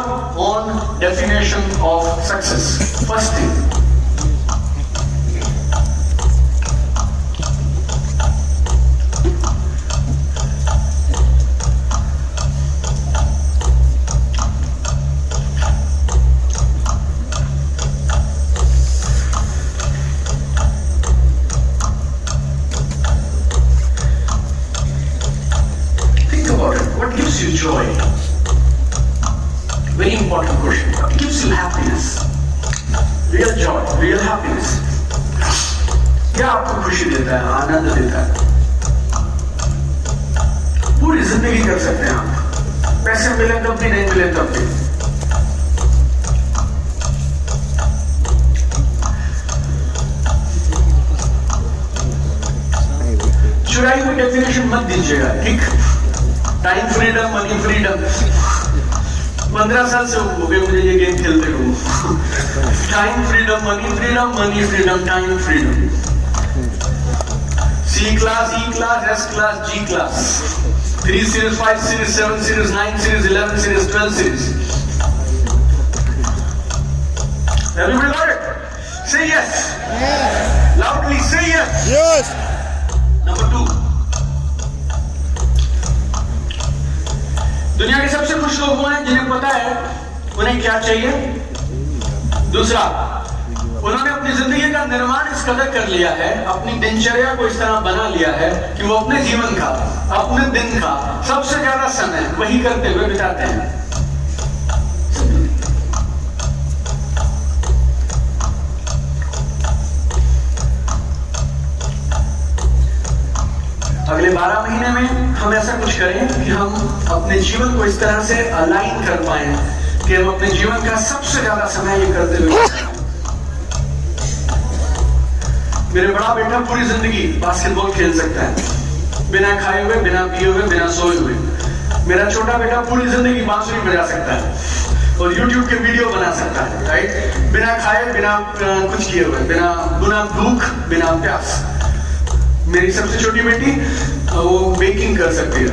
own definition of success. First thing, you joy? Very important question. What gives you happiness? Real joy, real happiness. क्या आपको खुशी देता है, आनंद देता है? पूरी जिंदगी कर सकते हैं आप, पैसे मिले तब भी, नहीं मिले तब भी। चुराई हुई डेफिनेशन मत दीजिएगा, ठीक? Time freedom, money freedom. 15 साल से हो गए मुझे ये गेम खेलते हुए। Time freedom, money freedom, money freedom, time freedom. C class, E class, S class, G class, 3 series, 5 series, 7 series, 9 series, 11 series, 12 series. Everybody got it? Say yes. Yes. Loudly say yes. Yes. Number 2. दुनिया के सबसे खुश लोग वो हैं जिन्हें पता है उन्हें क्या चाहिए। दूसरा, उन्होंने अपनी जिंदगी का निर्माण इस कदर कर लिया है, अपनी दिनचर्या को इस तरह बना लिया है कि वो अपने जीवन का, अपने दिन का सबसे ज्यादा समय वही करते हुए बिताते हैं। अगले 12 महीने में हम ऐसा कुछ करें कि हम अपने जीवन को इस तरह से अलाइन कर पाए कि हम अपने जीवन का सबसे ज्यादा समय ये करते हुए। मेरे बड़ा बेटा पूरी जिंदगी बास्केटबॉल खेल सकता है, बिना खाए हुए, बिना पिए हुए, बिना सोए हुए। मेरा छोटा बेटा पूरी जिंदगी बांसुरी बजा सकता है और YouTube के वीडियो बना सकता है, राइट? बिना खाए, बिना कुछ किए हुए, बिना भूख, बिना प्यास। मेरी सबसे छोटी बेटी वो बेकिंग कर सकती है।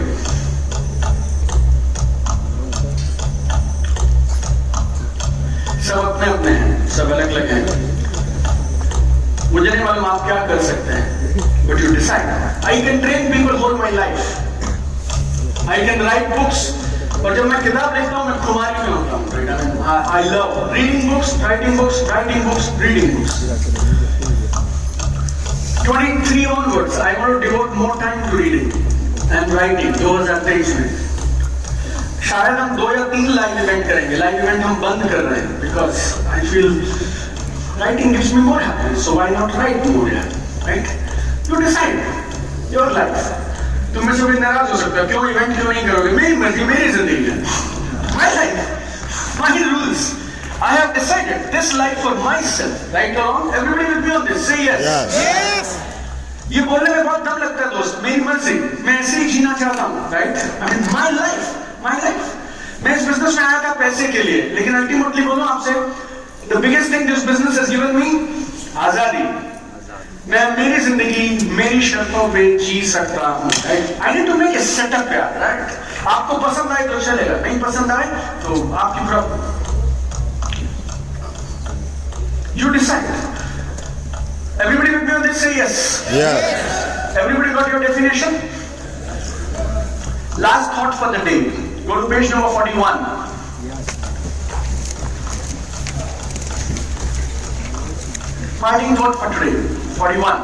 सब अपने अपने हैं, सब अलग अलग हैं। मुझे नहीं मालूम आप क्या कर सकते हैं, but you decide. I can train people whole my life, I can write books, और जब मैं किताब लिखता हूँ मैं खुमारी में होता हूँ। I love reading books, writing books, writing books, reading books. 23 onwards, I want to devote more time to reading and writing. 2023 में शायद हम 2 या 3 लाइव इवेंट करेंगे। लाइव इवेंट हम बंद कर रहे हैं because I feel writing gives me more happiness, so why not write more, right? You decide your life. तुम में से भी नाराज हो सकते हो, क्यों इवेंट क्यों नहीं करोगे? मेरी मर्जी, मेरी जिंदगी है। my life, my rules. I have decided this life for myself. Right or wrong? Everybody will be on this. Say yes. Yes. ये बोलने में बहुत दम लगता है दोस्त, मेरी मर्जी, मैं ऐसे ही जीना चाहता हूँ, right? I mean, my life. मैं इस बिजनेस में आया था पैसे के लिए, लेकिन अल्टीमेटली बोलूं आपसे, the biggest thing this business has given me, आजादी। मैं मेरी जिंदगी मेरी शर्तों पे जी सकता हूँ, right? I need to make a setup यार, राइट? आपको पसंद आए तो चलेगा, नहीं पसंद आए तो आपकी problem. You decide. Everybody will be on this, say yes. Yes. Everybody got your definition? Last thought for the day. Go to page number 41. Parting thought for today. 41.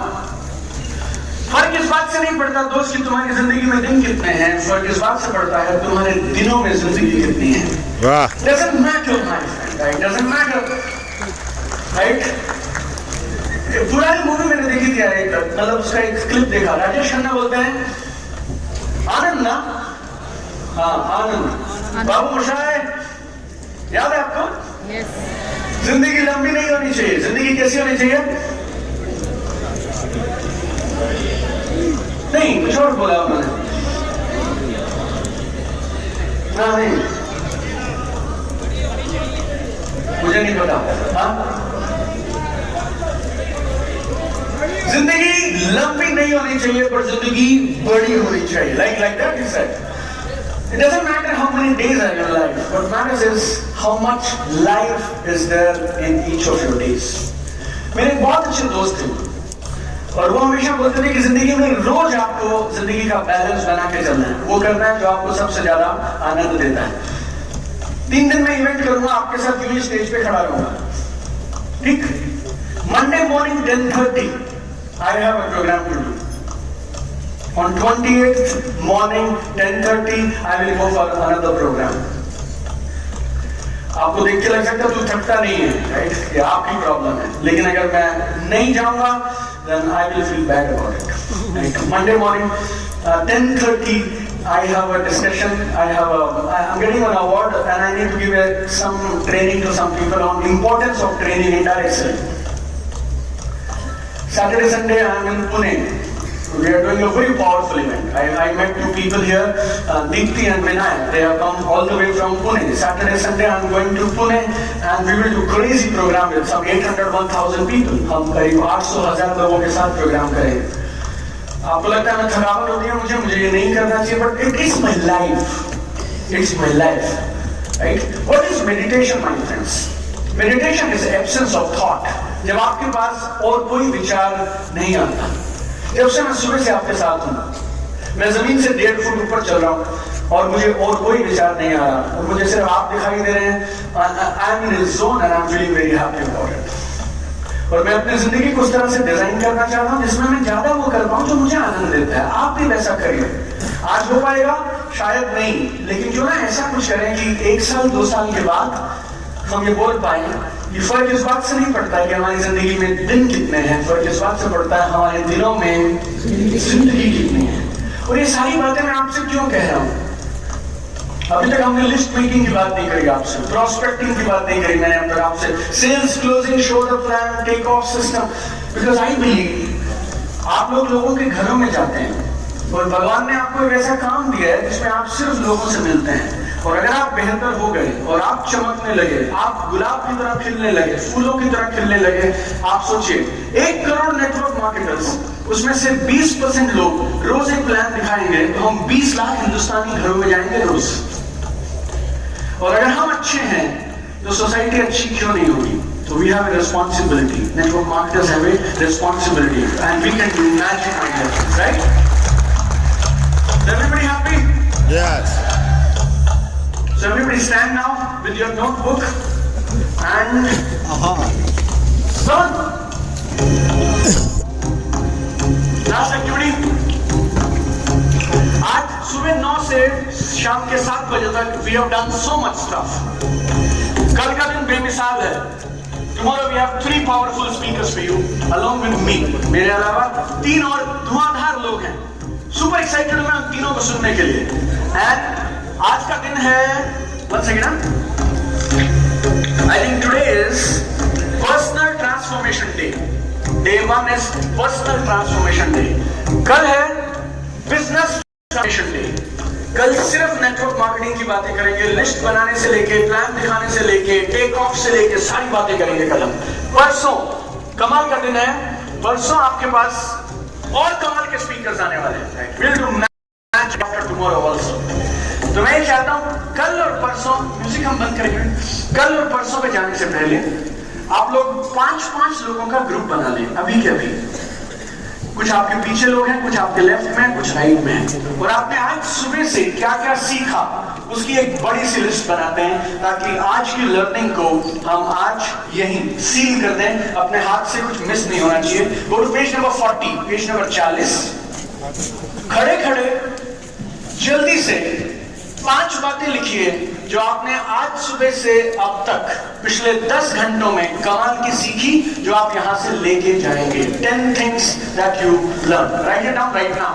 फर्क इस बात से नहीं पड़ता दोस्त कि तुम्हारी जिंदगी में दिन कितने हैं, फर्क इस बात से पड़ता है तुम्हारे दिनों में जिंदगी कितनी है। वाह। Doesn't matter, my friend. Right? Doesn't matter. Right? पुरानी मूवी मैंने देखी थी यार, एक मतलब उसका एक क्लिप देखा, राजेश खन्ना बोलते हैं आनंद ना, हाँ आनंद, बाबू मोशाय, याद है आपको? Yes. जिंदगी लंबी नहीं होनी चाहिए, जिंदगी कैसी होनी चाहिए? नहीं, कुछ और बोला उन्होंने। हाँ नहीं, मुझे नहीं पता। हाँ, जिंदगी लंबी नहीं होनी चाहिए पर जिंदगी बड़ी होनी चाहिए। Like that he said. It doesn't matter how many days are in your life. What matters is how much life is there in each of your days. मेरे बहुत अच्छे दोस्त थे और वो हमेशा बोलते थे कि जिंदगी में रोज आपको जिंदगी का बैलेंस बना के चलना है, वो करना है जो आपको सबसे ज्यादा आनंद देता है। 3 दिन में इवेंट करूंगा आपके साथ, यूं स्टेज पे खड़ा रहूंगा, ठीक? Monday morning 10:30 I have a program to do. On 28th morning 10:30 I will go for another program. आपको देख के लग सकता है तू थकता नहीं है, राइट? ये आपकी प्रॉब्लम है, लेकिन अगर मैं नहीं जाऊंगा then I will feel bad about it. Right? Monday morning 10:30 I have a discussion. I'm getting an award and I need to give some training to some people on importance of training in direct selling. Saturday, Sunday, I am in Pune. We are doing a very powerful event. I met 2 people here, Deepthi and Vinay. They have come all the way from Pune. Saturday, Sunday, I am going to Pune and we will do crazy program with some 800-1,000 people. हम करीब 800,000 लोगों के साथ programme करेंगे। आपको लगता है मैं थकावट होती है मुझे ये नहीं करना चाहिए, but it is my life. It's my life, right? What is meditation, my friends? Meditation is the absence of thought. जब आपके पास और कोई विचार नहीं आता, जब से मैं सुबह से आपके साथ हूँ, मैं जमीन से 1.5 फुट ऊपर चल रहा हूँ और मुझे और कोई विचार नहीं आ रहा और मुझे सिर्फ आप दिखाई दे रहे हैं। I am in a zone and I am feeling very happy about it. और मैं अपनी जिंदगी को उस तरह से डिजाइन करना चाहता हूँ जिसमें मैं ज्यादा वो कर पाऊँ जो मुझे आनंद देता है। आप भी वैसा करिए। आज हो पाएगा शायद नहीं, लेकिन क्यों ना ऐसा कुछ करें कि 1 साल 2 साल के बाद हम ये बोल पाए। ये फर्क इस बात से नहीं पड़ता कि हमारी जिंदगी में दिन कितने हैं, फर्क इस बात से पड़ता है हमारे दिनों में जिंदगी कितनी है। और ये सारी बातें मैं आपसे क्यों कह रहा हूँ? अभी तक हमने लिस्ट मेकिंग की बात नहीं करी आपसे, प्रॉस्पेक्टिंग की बात नहीं करी मैंने अब तक आपसे, sales closing, show the plan, take off system. Because I believe आप लोगों के घरों में जाते हैं और भगवान ने आपको एक ऐसा काम दिया है जिसमें आप सिर्फ लोगों से मिलते हैं। और अगर आप बेहतर हो गए और आप चमकने लगे, आप गुलाब की तरह खिलने लगे, फूलों की तरह खिलने लगे, आप सोचिए 1 करोड़ नेटवर्क मार्केटर्स, उसमें से 20% लोग रोज एक प्लान दिखाएंगे तो हम 20 लाख हिंदुस्तानी घरों में जाएंगे रोज। और अगर हम अच्छे हैं तो सोसाइटी अच्छी क्यों नहीं होगी? तो we have a responsibility, network marketers have a responsibility and we can do magic, right? Everybody happy? Yes. So everybody stand now with your notebook and done. Last activity. आज सुबह 9 से शाम के 7 बजे तक we have done so much stuff. कल का दिन बेमिसाल है. Tomorrow we have 3 powerful speakers for you along with me. मेरे अलावा 3 और धुआंधार लोग हैं. सुपर एक्साइटेड हूं मैं उन तीनों को सुनने के लिए। एंड आज का दिन है Once again, I think today is Personal Transformation Day. Day 1 is Personal Transformation Day. कल है Business Transformation Day. कल सिर्फ नेटवर्क मार्केटिंग की बातें करेंगे, लिस्ट बनाने से लेके, प्लान दिखाने से लेके, टेक ऑफ से लेके सारी बातें करेंगे कल हम। परसों कमाल का दिन है, परसों आपके पास और कमाल के स्पीकर्स आने वाले हैं। We'll do match after tomorrow also. तो मैं ये चाहता हूं कल और परसों, म्यूजिक हम बंद करेंगे, कल और परसों पे जाने से पहले आप लोग 5-5 लोगों का ग्रुप बना लें अभी के अभी। कुछ आपके पीछे लोग हैं, कुछ आपके लेफ्ट में, कुछ राइट में हैं, और आपने आज सुबह से क्या क्या सीखा उसकी एक बड़ी सी लिस्ट बनाते हैं, ताकि आज की लर्निंग को हम आज यहीं सील कर दें, अपने हाथ से कुछ मिस नहीं होना चाहिए। Go to page number 40, page number 40। खड़े खड़े जल्दी से 5 बातें लिखिए जो आपने आज सुबह से अब तक पिछले 10 घंटों में कमाल की सीखी, जो आप यहां से लेके जाएंगे। 10 things that you learned. Write it down right now.